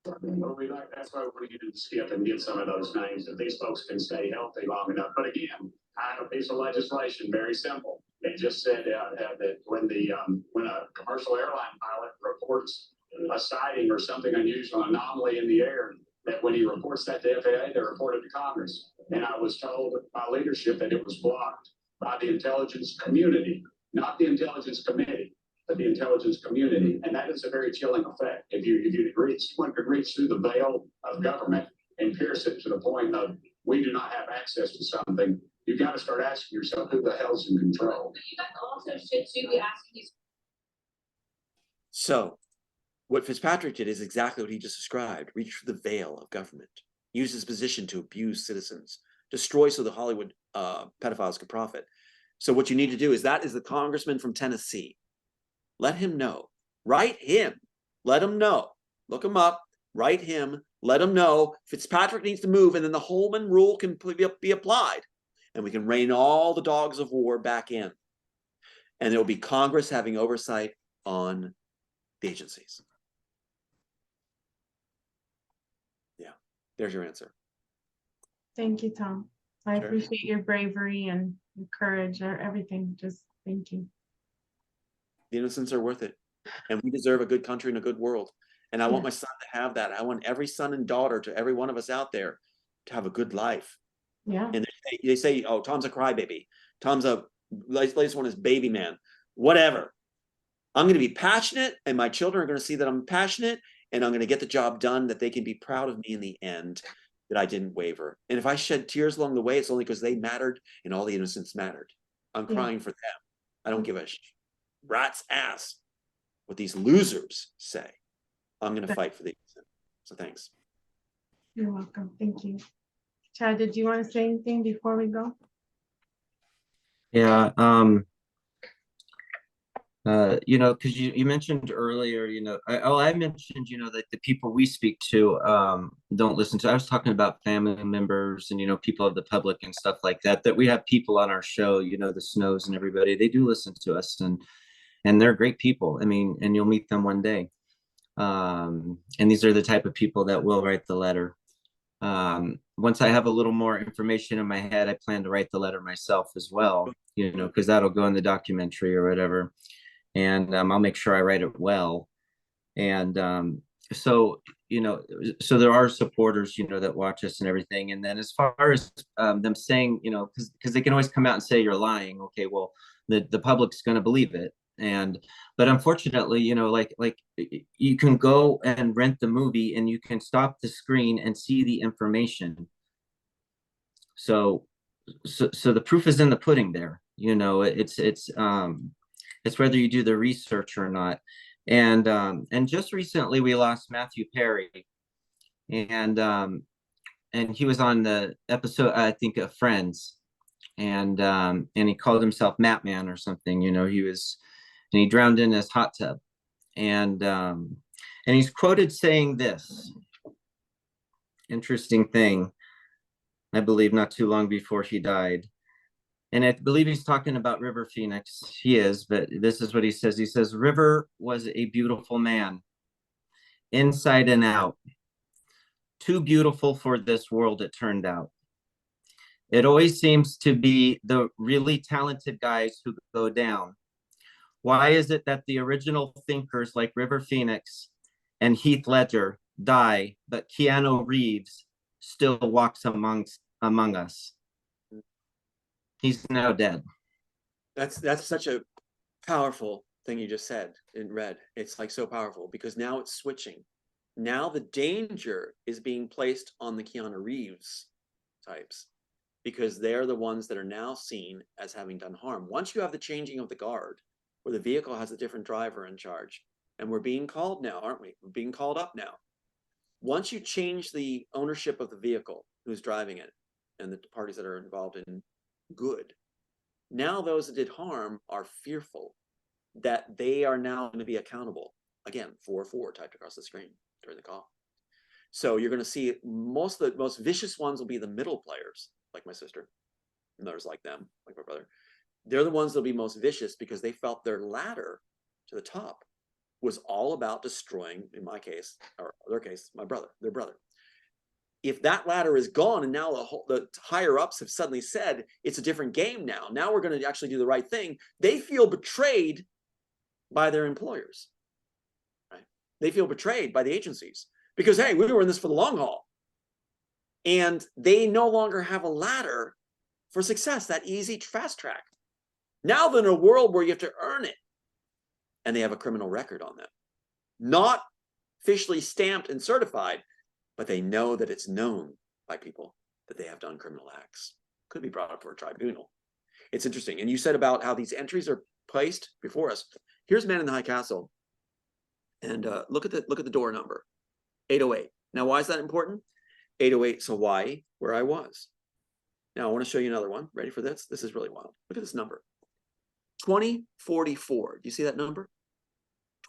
Well, that's why we're going to skip and get some of those names if these folks can stay healthy long enough. But again, I have a piece of legislation, very simple. It just said that when a commercial airline pilot reports a sighting or something unusual, anomaly in the air, that when he reports that to FAA, they report it to Congress. And I was told by leadership that it was blocked by the intelligence community, not the intelligence committee, but the intelligence community. And that is a very chilling effect. If you reach, one could reach through the veil of government and pierce it to the point of we do not have access to something. You've got to start asking yourself who the hell's in control. But you guys also should too be asking these. So what Fitzpatrick did is exactly what he just described: reach through the veil of government, use his position to abuse citizens, destroy so the Hollywood pedophiles could profit. So what you need to do is, that is the congressman from Tennessee. Let him know. Write him. Let him know. Look him up. Write him. Let him know Fitzpatrick needs to move, and then the Holman rule can be applied, and we can rein all the dogs of war back in. And there will be Congress having oversight on the agencies. Yeah, there's your answer. Thank you, Tom. I Sure. appreciate your bravery and your courage or everything. Just thank you. The innocents are worth it, and we deserve a good country and a good world. And I want my son to have that. I want every son and daughter, to every one of us out there, to have a good life. Yeah. And they say, oh, Tom's a crybaby. Tom's a, latest one is baby man. Whatever. I'm going to be passionate, and my children are going to see that I'm passionate, and I'm going to get the job done, that they can be proud of me in the end, that I didn't waver. And if I shed tears along the way, it's only because they mattered and all the innocents mattered. I'm crying for them. I don't give a rat's ass what these losers say. I'm going to fight for the innocent. So thanks. You're welcome. Thank you. Chad, did you want to say anything before we go? Yeah, you know, because you mentioned earlier, you know, I mentioned, you know, that the people we speak to don't listen to. I was talking about family members and, you know, people of the public and stuff like that, that we have people on our show, you know, the Snows and everybody, they do listen to us, and they're great people. I mean, and you'll meet them one day. And these are the type of people that will write the letter. Once I have a little more information in my head, I plan to write the letter myself as well, you know, because that'll go in the documentary or whatever. And I'll make sure I write it well. And so, you know, so there are supporters, you know, that watch us and everything. And then as far as them saying, you know, because they can always come out and say you're lying. Okay, well, the public's going to believe it. But unfortunately, you know, like you can go and rent the movie and you can stop the screen and see the information. So the proof is in the pudding there. You know, it's whether you do the research or not. And just recently we lost Matthew Perry, and he was on the episode, I think, of Friends, and he called himself Matman or something. You know, and he drowned in his hot tub, and he's quoted saying this interesting thing, I believe, not too long before he died. And I believe he's talking about River Phoenix. He is, but this is what he says. He says, River was a beautiful man, inside and out. Too beautiful for this world, it turned out. It always seems to be the really talented guys who go down. Why is it that the original thinkers like River Phoenix and Heath Ledger die, but Keanu Reeves still walks among us? He's now dead. That's such a powerful thing you just said in red. It's like so powerful, because now it's switching. Now the danger is being placed on the Keanu Reeves types, because they're the ones that are now seen as having done harm. Once you have the changing of the guard, where the vehicle has a different driver in charge, and we're being called now, aren't we? We're being called up now. Once you change the ownership of the vehicle, who's driving it, and the parties that are involved in good, now those that did harm are fearful that they are now going to be accountable. Again, 4-4 typed across the screen during the call. So you're going to see most of the most vicious ones will be the middle players, like my sister, and others like them, like my brother. They're the ones that'll be most vicious, because they felt their ladder to the top was all about destroying, in my case, or their case, their brother. If that ladder is gone and now the higher ups have suddenly said it's a different game now, now we're going to actually do the right thing, they feel betrayed by their employers. Right? They feel betrayed by the agencies because, hey, we were in this for the long haul. And they no longer have a ladder for success, that easy fast track. Now they're in a world where you have to earn it. And they have a criminal record on them. Not officially stamped and certified, but they know that it's known by people that they have done criminal acts. Could be brought up for a tribunal. It's interesting. And you said about how these entries are placed before us. Here's Man in the High Castle. And look at the door number, 808. Now, why is that important? 808 is Hawaii, where I was. Now, I want to show you another one. Ready for this? This is really wild. Look at this number. 2044. Do you see that number?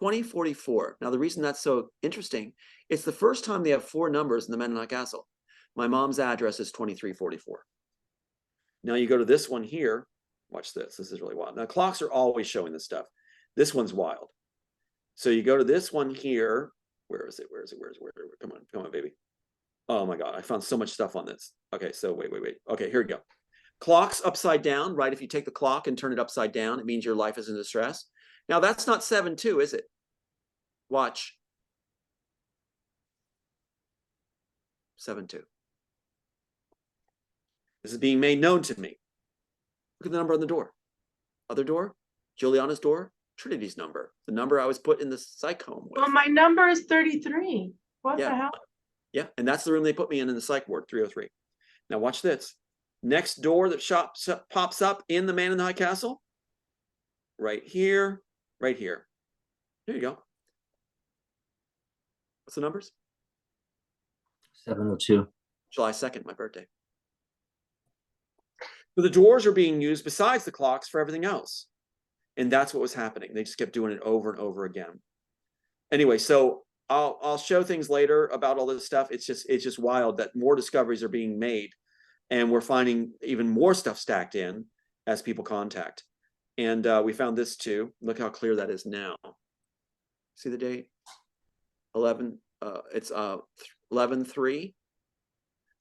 2044. Now, the reason that's so interesting, it's the first time they have 4 numbers in the Man in the High Castle. My mom's address is 2344. Now, you go to this one here. Watch this. This is really wild. Now, clocks are always showing this stuff. This one's wild. So you go to this one here. Where is it? Where is it? Where is it? Where is it? Come on, baby. Oh my God, I found so much stuff on this. Okay, so wait. Okay, here we go. Clock's upside down, right? If you take the clock and turn it upside down, it means your life is in distress. Now that's not 7-2, is it? Watch. 7-2. This is being made known to me. Look at the number on the door. Other door, Juliana's door, Trinity's number, the number I was put in the psych home with. Well, my number is 33. What the hell? Yeah, and that's the room they put me in the psych ward, 303. Now watch this. Next door that pops up in the Man in the High Castle. Right here, right here. There you go. What's the numbers? 702. July 2nd, my birthday. So the doors are being used besides the clocks for everything else. And that's what was happening. They just kept doing it over and over again. Anyway, so I'll show things later about all this stuff. It's just wild that more discoveries are being made, and we're finding even more stuff stacked in as people contact. And we found this too. Look how clear that is now. See the date? 11. It's 11/3.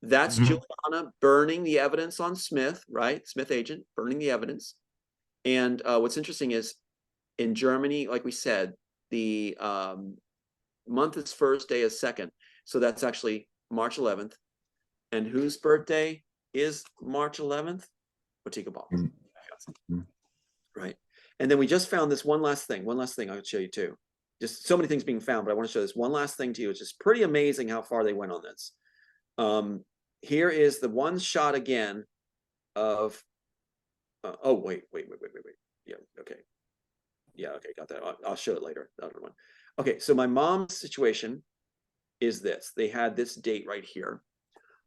That's Juliana burning the evidence on Smith, right? Smith agent burning the evidence. And what's interesting is in Germany, like we said, the month is first, day is second. So that's actually March 11th. And whose birthday is March 11th? Watika Ball. Right. And then we just found this one last thing I'll show you too. Just so many things being found, but I want to show this one last thing to you. It's just pretty amazing how far they went on this. Here is the one shot again of, oh, wait. Yeah, okay. Yeah, okay, got that. I'll show it later, the other one. Okay, so my mom's situation is this. They had this date right here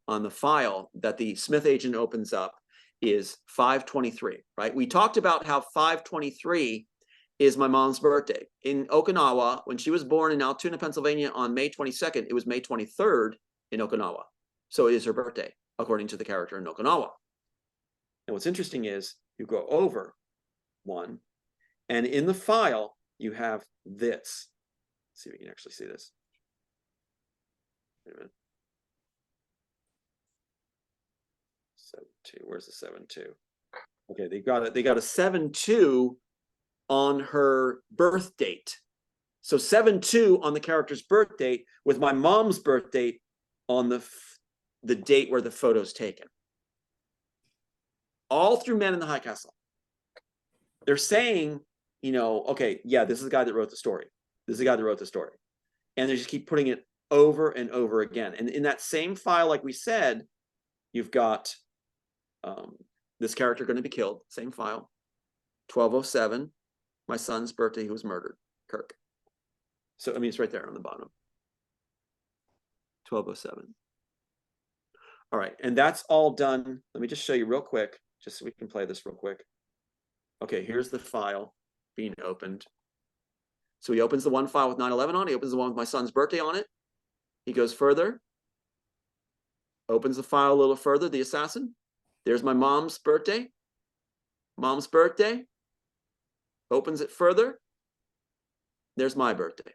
on the file that the Smith agent opens up is 5/23, right? We talked about how 5/23 is my mom's birthday. In Okinawa, when she was born in Altoona, Pennsylvania on May 22nd, it was May 23rd in Okinawa. So it is her birthday, according to the character in Okinawa. And what's interesting is you go over one, and in the file, you have this. Let's see if we can actually see this. Wait a minute. 7-2. Where's the 7-2? Okay, they got a 7-2 on her birth date. So 7-2 on the character's birth date with my mom's birth date on the date where the photo's taken. All through Men in the High Castle. They're saying, you know, okay, yeah, this is the guy that wrote the story. This is the guy that wrote the story. And they just keep putting it over and over again. And in that same file, like we said, you've got this character going to be killed. Same file. 1207, my son's birthday, he was murdered, Kirk. So, I mean, it's right there on the bottom. 1207. All right, and that's all done. Let me just show you real quick, just so we can play this real quick. Okay, here's the file being opened. So he opens the one file with 9/11 on it. He opens the one with my son's birthday on it. He goes further. Opens the file a little further, the assassin. There's my mom's birthday. Mom's birthday. Opens it further. There's my birthday.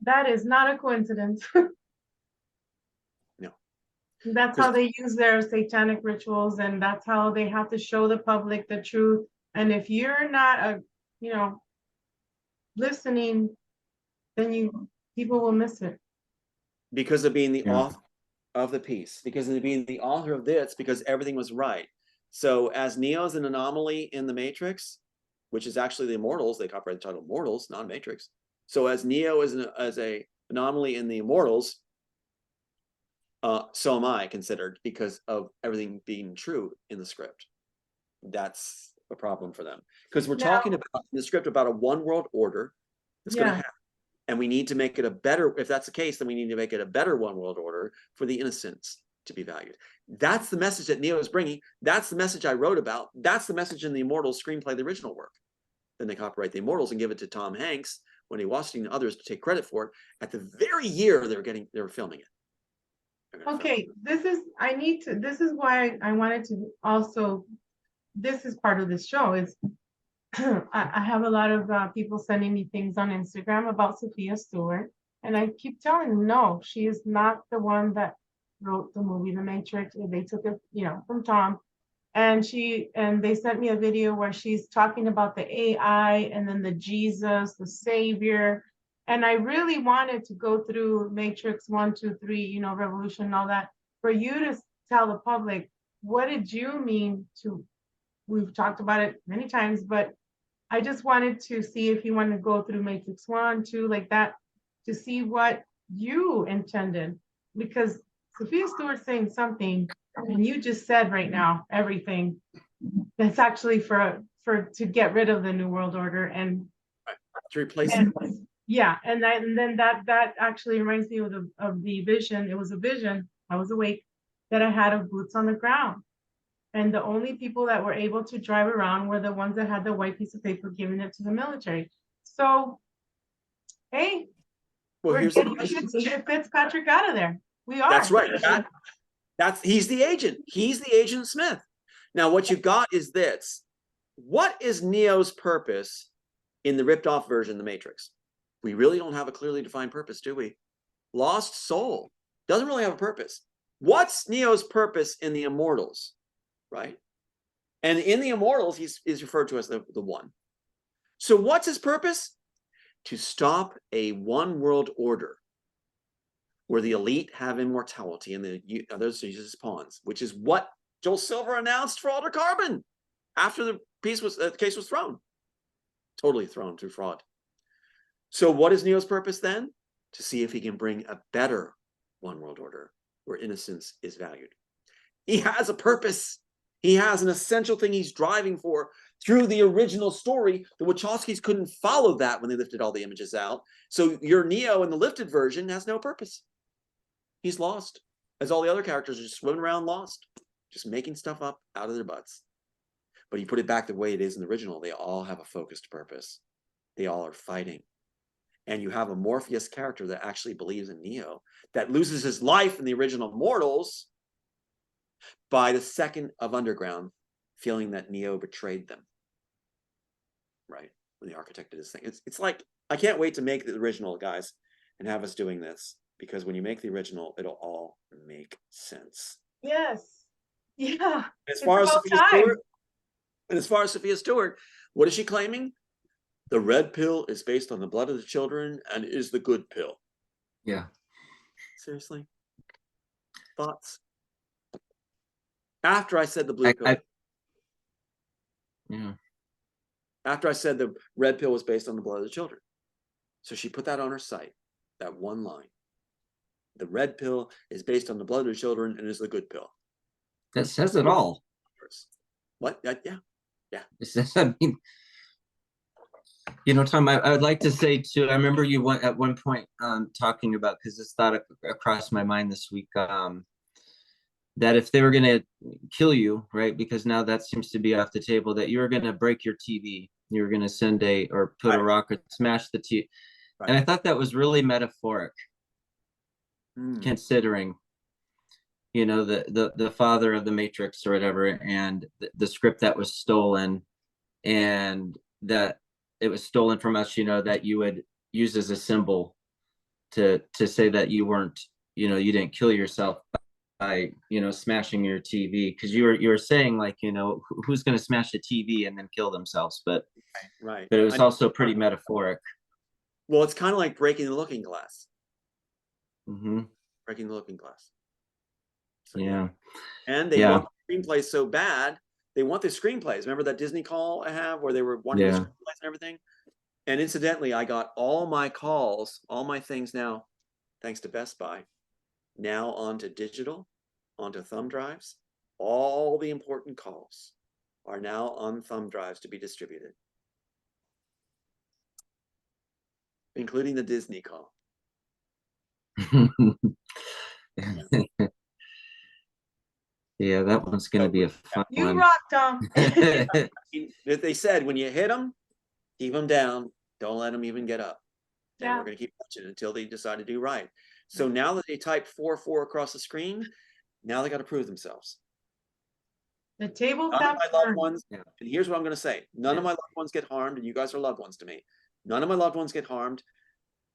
That is not a coincidence. No. That's how they use their satanic rituals, and that's how they have to show the public the truth. And if you're not listening, then people will miss it. Because of being the Yeah. author of the piece, because of being the author of this, because everything was right. So as Neo's an anomaly in the Matrix, which is actually the Immortals, they copyright the title Immortals, not Matrix. So as Neo is as a anomaly in the Immortals, so am I considered, because of everything being true in the script. That's a problem for them, because we're talking about in the script about a one world order that's going to happen, and we need to make it a better. If that's the case, then we need to make it a better one world order for the innocents to be valued. That's the message that Neo is bringing. That's the message I wrote about. That's the message in the Immortals screenplay, the original work. Then they copyright the Immortals and give it to Tom Hanks, Wendy Washington, and others to take credit for it at the very year they were filming it. Okay, this is why I wanted to also, this is part of this show, is I have a lot of people sending me things on Instagram about Sophia Stewart, and I keep telling them, no, she is not the one that wrote the movie The Matrix. They took it, from Tom, and they sent me a video where she's talking about the AI and then the Jesus, the Savior. And I really wanted to go through Matrix 1, 2, 3, Revolution and all that, for you to tell the public, what did you mean to, we've talked about it many times, but I just wanted to see if you want to go through Matrix 1, 2, like that, to see what you intended. Because Sophia Stewart's saying something, and you just said right now, everything that's actually to get rid of the New World Order and to replace it. Yeah, and then that actually reminds me of the vision. It was a vision, I was awake, that I had of boots on the ground. And the only people that were able to drive around were the ones that had the white piece of paper giving it to the military. So, hey, Well, we're here's getting Fitzpatrick out of there. We are. That's right. He's the agent. He's the Agent Smith. Now, what you've got is this. What is Neo's purpose in the ripped off version of the Matrix? We really don't have a clearly defined purpose, do we? Lost soul. Doesn't really have a purpose. What's Neo's purpose in the Immortals? Right? And in the Immortals, he's referred to as the one. So what's his purpose? To stop a one world order where the elite have immortality and the others are used as pawns, which is what Joel Silver announced for Alter Carbon after the case was thrown. Totally thrown through fraud. So what is Neo's purpose then? To see if he can bring a better one world order where innocence is valued. He has a purpose. He has an essential thing he's driving for through the original story. The Wachowskis couldn't follow that when they lifted all the images out. So your Neo in the lifted version has no purpose. He's lost, as all the other characters are just swimming around lost, just making stuff up out of their butts. But you put it back the way it is in the original, they all have a focused purpose. They all are fighting. And you have a Morpheus character that actually believes in Neo, that loses his life in the original Mortals by the second of Underground, feeling that Neo betrayed them. Right? When the architect did his thing. It's like, I can't wait to make the original, guys, and have us doing this. Because when you make the original, it'll all make sense. Yes. Yeah. As far as Sophia Stewart, what is she claiming? The red pill is based on the blood of the children and is the good pill. Yeah. Seriously? Thoughts? After I said the blue pill. Yeah. After I said the red pill was based on the blood of the children. So she put that on her site, that one line. The red pill is based on the blood of the children and is the good pill. That says it all. What? Yeah. It says, I mean, Tom, I would like to say too, I remember you at one point talking about, because this thought crossed my mind this week, that if they were going to kill you, right, because now that seems to be off the table, that you were going to break your TV. You were going to send or put a rock or smash the TV. Right. And I thought that was really metaphoric. Considering, the father of the Matrix or whatever, and the script that was stolen, and that it was stolen from us, you know, that you would use as a symbol to say that you weren't, you know, you didn't kill yourself by, you know, smashing your TV, because you were saying, like, you know, who's going to smash a TV and then kill themselves, but Right. it was also pretty metaphoric. Well, it's kind of like breaking the looking glass. Mm-hmm. Breaking the looking glass. So, Yeah. And they want the screenplays so bad. They want the screenplays. Remember that Disney call I have where they were wanting the screenplays and everything? And incidentally, I got all my calls, all my things now, thanks to Best Buy, now onto digital, onto thumb drives. All the important calls are now on thumb drives to be distributed, including the Disney call. Yeah, that one's going to be a fun You one. rock, Tom. They said when you hit them, keep them down. Don't let them even get up. And we're going to keep watching until they decide to do right. So now that they type 4-4 across the screen, now they got to prove themselves. The tables None of have my loved turned. ones, and here's what I'm going to say. None of my loved ones get harmed, and you guys are loved ones to me. None of my loved ones get harmed.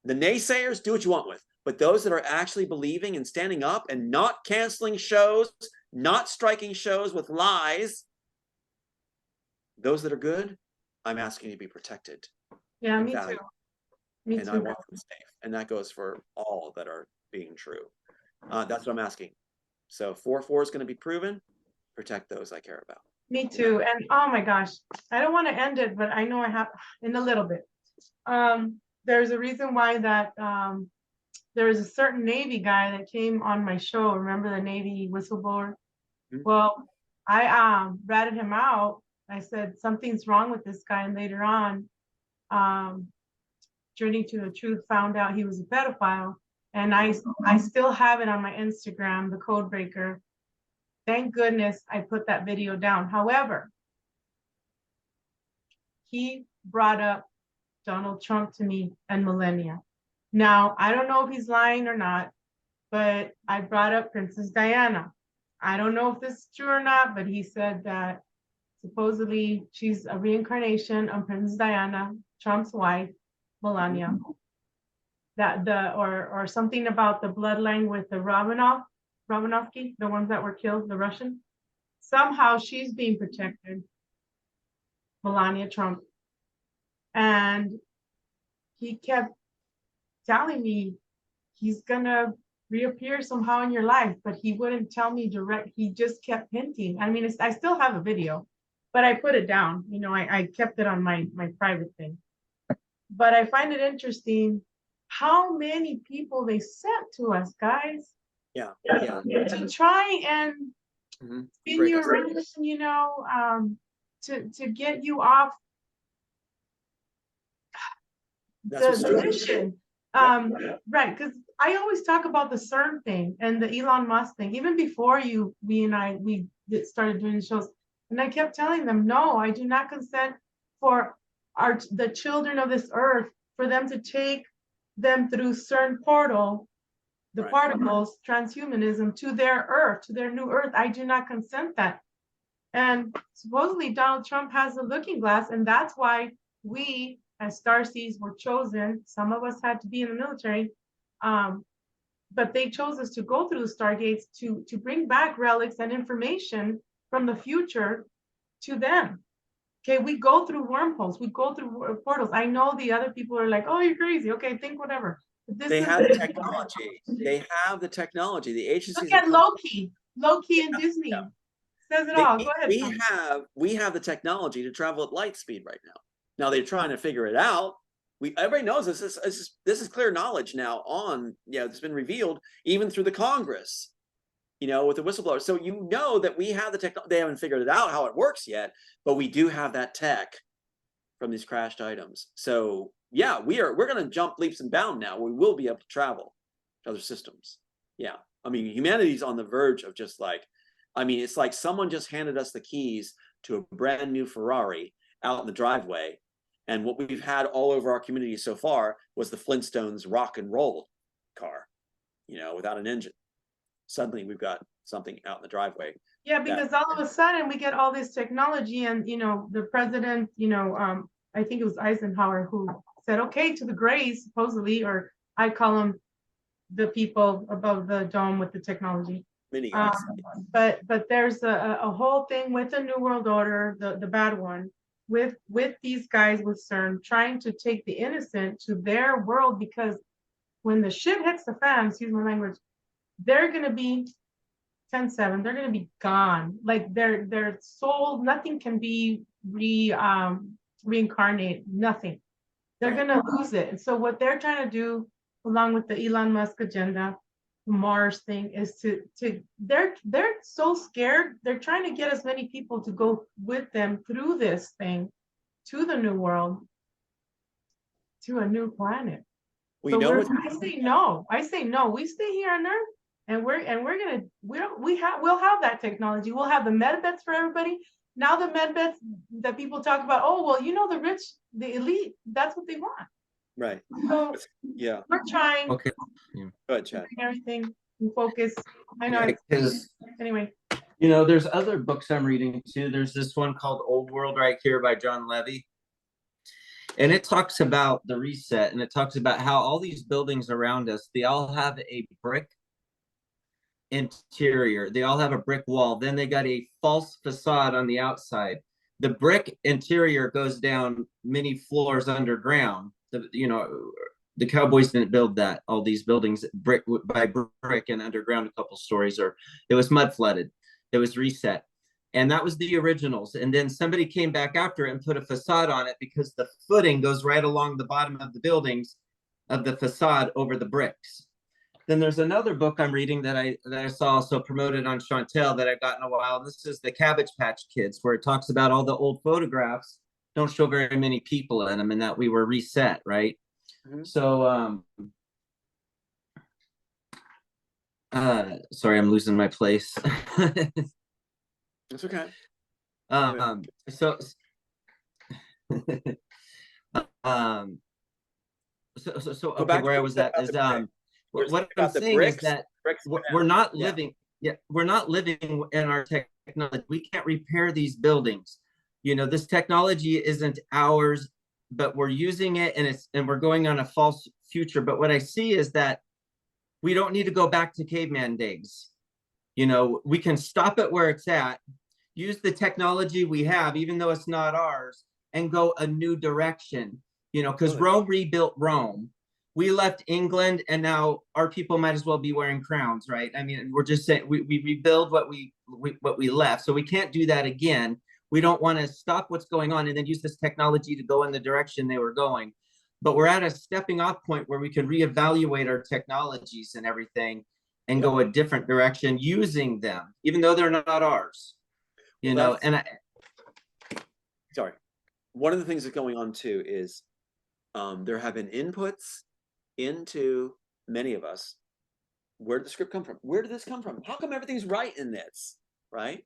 The naysayers, do what you want with. But those that are actually believing and standing up and not canceling shows, not striking shows with lies, those that are good, I'm asking you to be protected. Yeah, me valued. too. Me And too. I want them safe. And that goes for all that are being true. That's what I'm asking. So 4-4 is going to be proven. Protect those I care about. Me too. And oh my gosh, I don't want to end it, but I know I have in a little bit. There's a reason why that there was a certain Navy guy that came on my show. Remember the Navy whistleblower? Mm-hmm. Well, I ratted him out. I said something's wrong with this guy, and later on, Journey to the Truth found out he was a pedophile, and I still have it on my Instagram, the code breaker. Thank goodness I put that video down. However, he brought up Donald Trump to me and Melania. Now, I don't know if he's lying or not, but I brought up Princess Diana. I don't know if this is true or not, but he said that supposedly she's a reincarnation of Princess Diana, Trump's wife, Melania. That or something about the bloodline with the Romanovsky, the ones that were killed, the Russian. Somehow she's being protected, Melania Trump. And he kept telling me he's gonna reappear somehow in your life, but he wouldn't tell me direct. He just kept hinting. I mean, I still have a video, but I put it down. You know, I kept it on my private thing. But I find it interesting how many people they sent to us, guys. Yeah. To try and spin you around, you know, to get you off the mission. Right, because I always talk about the CERN thing and the Elon Musk thing, even before we started doing the shows. And I kept telling them, no, I do not consent for the children of this earth, for them to take them through CERN portal, the particles, transhumanism, to their earth, to their new earth. I do not consent that. And supposedly Donald Trump has a looking glass, and that's why we as Starseeds were chosen. Some of us had to be in the military, but they chose us to go through the stargates to bring back relics and information from the future to them. Okay, we go through wormholes, we go through portals. I know the other people are like, oh, you're crazy. Okay, think whatever. They have the technology. They have the technology. The agencies. Look at Loki in Disney. Yeah. Says it all. Go ahead. We have the technology to travel at light speed right now. Now they're trying to figure it out. Everybody knows this is clear knowledge now. It's been revealed even through the Congress. You know, with the whistleblower. So you know that we have the technology. They haven't figured it out how it works yet, but we do have that tech from these crashed items. So yeah, we're going to jump leaps and bounds now. We will be able to travel to other systems. Yeah, I mean, humanity's on the verge of just like, I mean, it's like someone just handed us the keys to a brand new Ferrari out in the driveway, and what we've had all over our community so far was the Flintstones rock and roll car, you know, without an engine. Suddenly we've got something out in the driveway Yeah, because all of a sudden we get all this technology and, the president, I think it was Eisenhower who said, okay, to the Greys, supposedly, or I call them the people above the dome with the technology. Many guys. But there's a whole thing with the New World Order, the bad one, with these guys with CERN trying to take the innocent to their world, because when the shit hits the fan, excuse my language, they're gonna be 10-7, they're gonna be gone. Like their soul, nothing can be reincarnate, nothing. They're gonna lose it. And so what they're trying to do, along with the Elon Musk agenda, Mars thing, is to they're so scared. They're trying to get as many people to go with them through this thing to the new world, to a new planet. We So know I say no. I say no. We stay here on Earth, and we'll have that technology. We'll have the med beds for everybody. Now the med beds that people talk about, oh well, the rich, the elite, that's what they want. right. So Yeah. we're trying. Okay. Go ahead, Chad. Everything and focus. I know. Because Anyway. there's other books I'm reading too. There's this one called Old World right here by John Levy. And it talks about the reset, and it talks about how all these buildings around us, they all have a brick interior. They all have a brick wall. Then they got a false facade on the outside. The brick interior goes down many floors underground. The Cowboys didn't build that. All these buildings brick by brick and underground a couple stories, or it was mud flooded. It was reset. And that was the originals. And then somebody came back after it and put a facade on it, because the footing goes right along the bottom of the buildings of the facade over the bricks. Then there's another book I'm reading that I saw also promoted on Chantel that I got in a while. This is the Cabbage Patch Kids, where it talks about all the old photographs don't show very many people in them, and that we were reset, right? Mm-hmm. So, sorry, I'm losing my place. It's okay. So okay, where I was at is what I'm saying is that we're not living. Yeah, we're not living in our technology. We can't repair these buildings. This technology isn't ours, but we're using it, and we're going on a false future. But what I see is that we don't need to go back to caveman days. We can stop it where it's at, use the technology we have, even though it's not ours, and go a new direction, because Rome rebuilt Rome. We left England, and now our people might as well be wearing crowns, right? I mean, we're just saying we rebuild what we left. So we can't do that again. We don't want to stop what's going on and then use this technology to go in the direction they were going. But we're at a stepping off point where we can reevaluate our technologies and everything and go a different direction using them, even though they're not ours. Sorry. One of the things that's going on too is there have been inputs into many of us. Where did the script come from? Where did this come from? How come everything's right in this? Right?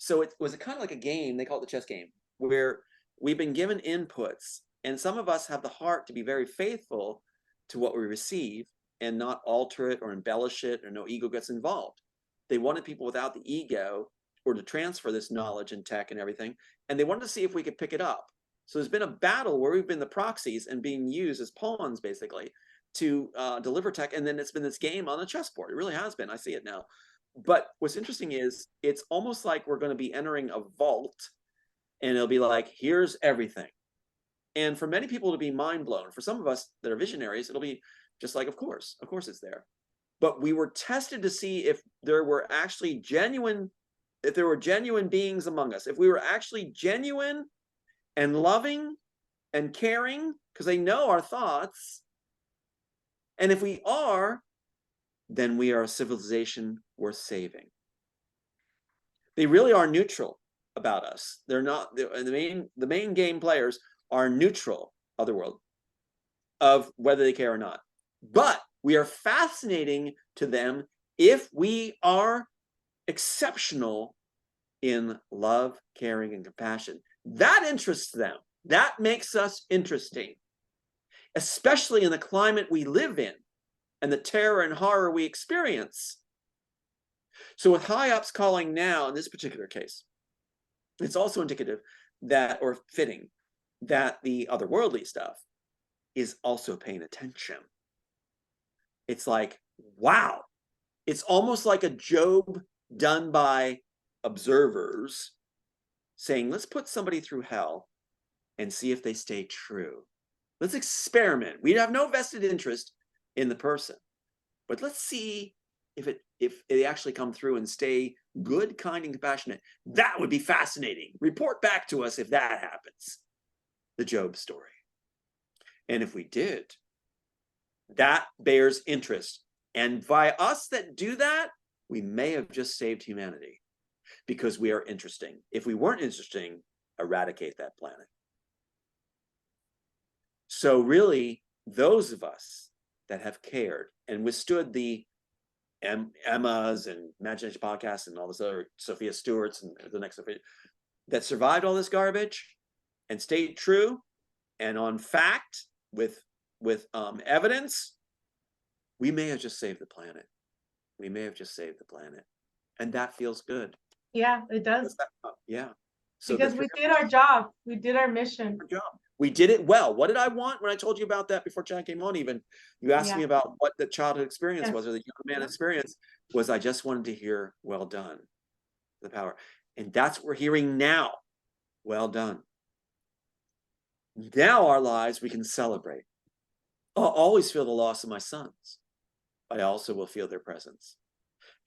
So it was kind of like a game, they call it the chess game, where we've been given inputs, and some of us have the heart to be very faithful to what we receive and not alter it or embellish it, or no ego gets involved. They wanted people without the ego, or to transfer this knowledge and tech and everything, and they wanted to see if we could pick it up. So there's been a battle where we've been the proxies and being used as pawns, basically, to deliver tech, and then it's been this game on the chessboard. It really has been. I see it now. But what's interesting is it's almost like we're going to be entering a vault, and it'll be like, here's everything. And for many people to be mind blown, for some of us that are visionaries, it'll be just like, of course it's there. But we were tested to see if there were actually genuine beings among us, if we were actually genuine and loving and caring, because they know our thoughts. And if we are, then we are a civilization worth saving. They really are neutral about us. They're not, the main game players are neutral, otherworld, of whether they care or not. But we are fascinating to them if we are exceptional in love, caring, and compassion. That interests them. That makes us interesting, especially in the climate we live in and the terror and horror we experience. So with high ups calling now in this particular case, it's also indicative that, or fitting, that the otherworldly stuff is also paying attention. It's like, wow, it's almost like a Job done by observers saying, let's put somebody through hell and see if they stay true. Let's experiment. We have no vested interest in the person, but let's see if they actually come through and stay good, kind, and compassionate. That would be fascinating. Report back to us if that happens. The Job story. And if we did, that bears interest. And by us that do that, we may have just saved humanity because we are interesting. If we weren't interesting, eradicate that planet. So really, those of us that have cared and withstood the Emmas and Imagination Podcasts and all this other Sophia Stewart's and the next Sophia that survived all this garbage and stayed true and on fact with evidence, we may have just saved the planet. We may have just saved the planet, and that feels good. Yeah, it does. Yeah. So because we did our job. We did our mission. We did it well. What did I want when I told you about that before Chad came on? Even you asked me about what the childhood experience was or the young man experience was. I just wanted to hear, well done, the power. And that's what we're hearing now. Well done. Now our lives, we can celebrate. I'll always feel the loss of my sons. I also will feel their presence.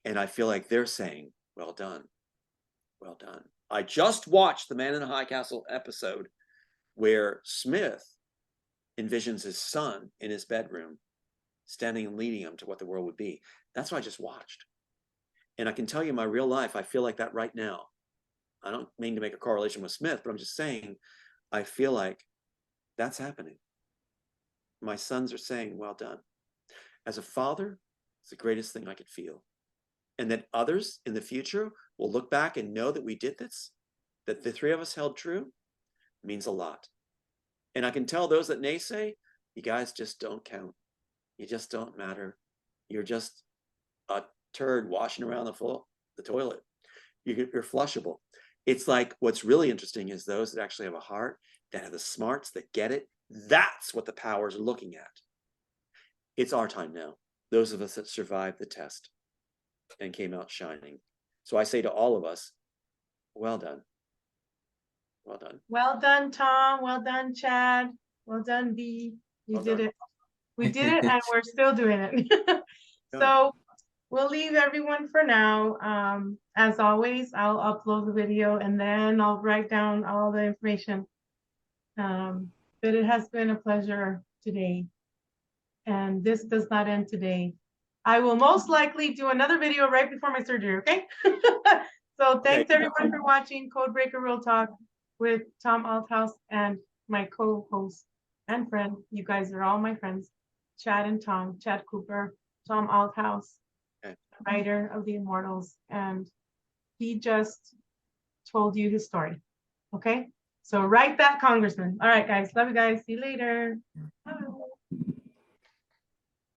And I feel like they're saying, well done. Well done. I just watched the Man in the High Castle episode where Smith envisions his son in his bedroom, standing and leading him to what the world would be. That's what I just watched. And I can tell you in my real life, I feel like that right now. I don't mean to make a correlation with Smith, but I'm just saying, I feel like that's happening. My sons are saying, well done. As a father, it's the greatest thing I could feel. And that others in the future will look back and know that we did this, that the three of us held true, means a lot. And I can tell those that naysay, you guys just don't count. You just don't matter. You're just a turd washing around the toilet. You're flushable. It's like what's really interesting is those that actually have a heart, that have the smarts, that get it. That's what the powers are looking at. It's our time now. Those of us that survived the test and came out shining. So I say to all of us, well done. Well done. Well done, Tom. Well done, Chad. Well done, Bea. You did it. We did it and we're still doing it. So we'll leave everyone for now. As always, I'll upload the video and then I'll write down all the information. But it has been a pleasure today. And this does not end today. I will most likely do another video right before my surgery, okay? So thanks everyone for watching Codebreaker Real Talk with Tom Althouse and my co-host and friend. You guys are all my friends. Chad and Tom, Chad Cooper, Tom Althouse, writer of the Immortals. And he just told you his story, okay? So write that, Congressman. All right, guys. Love you guys. See you later.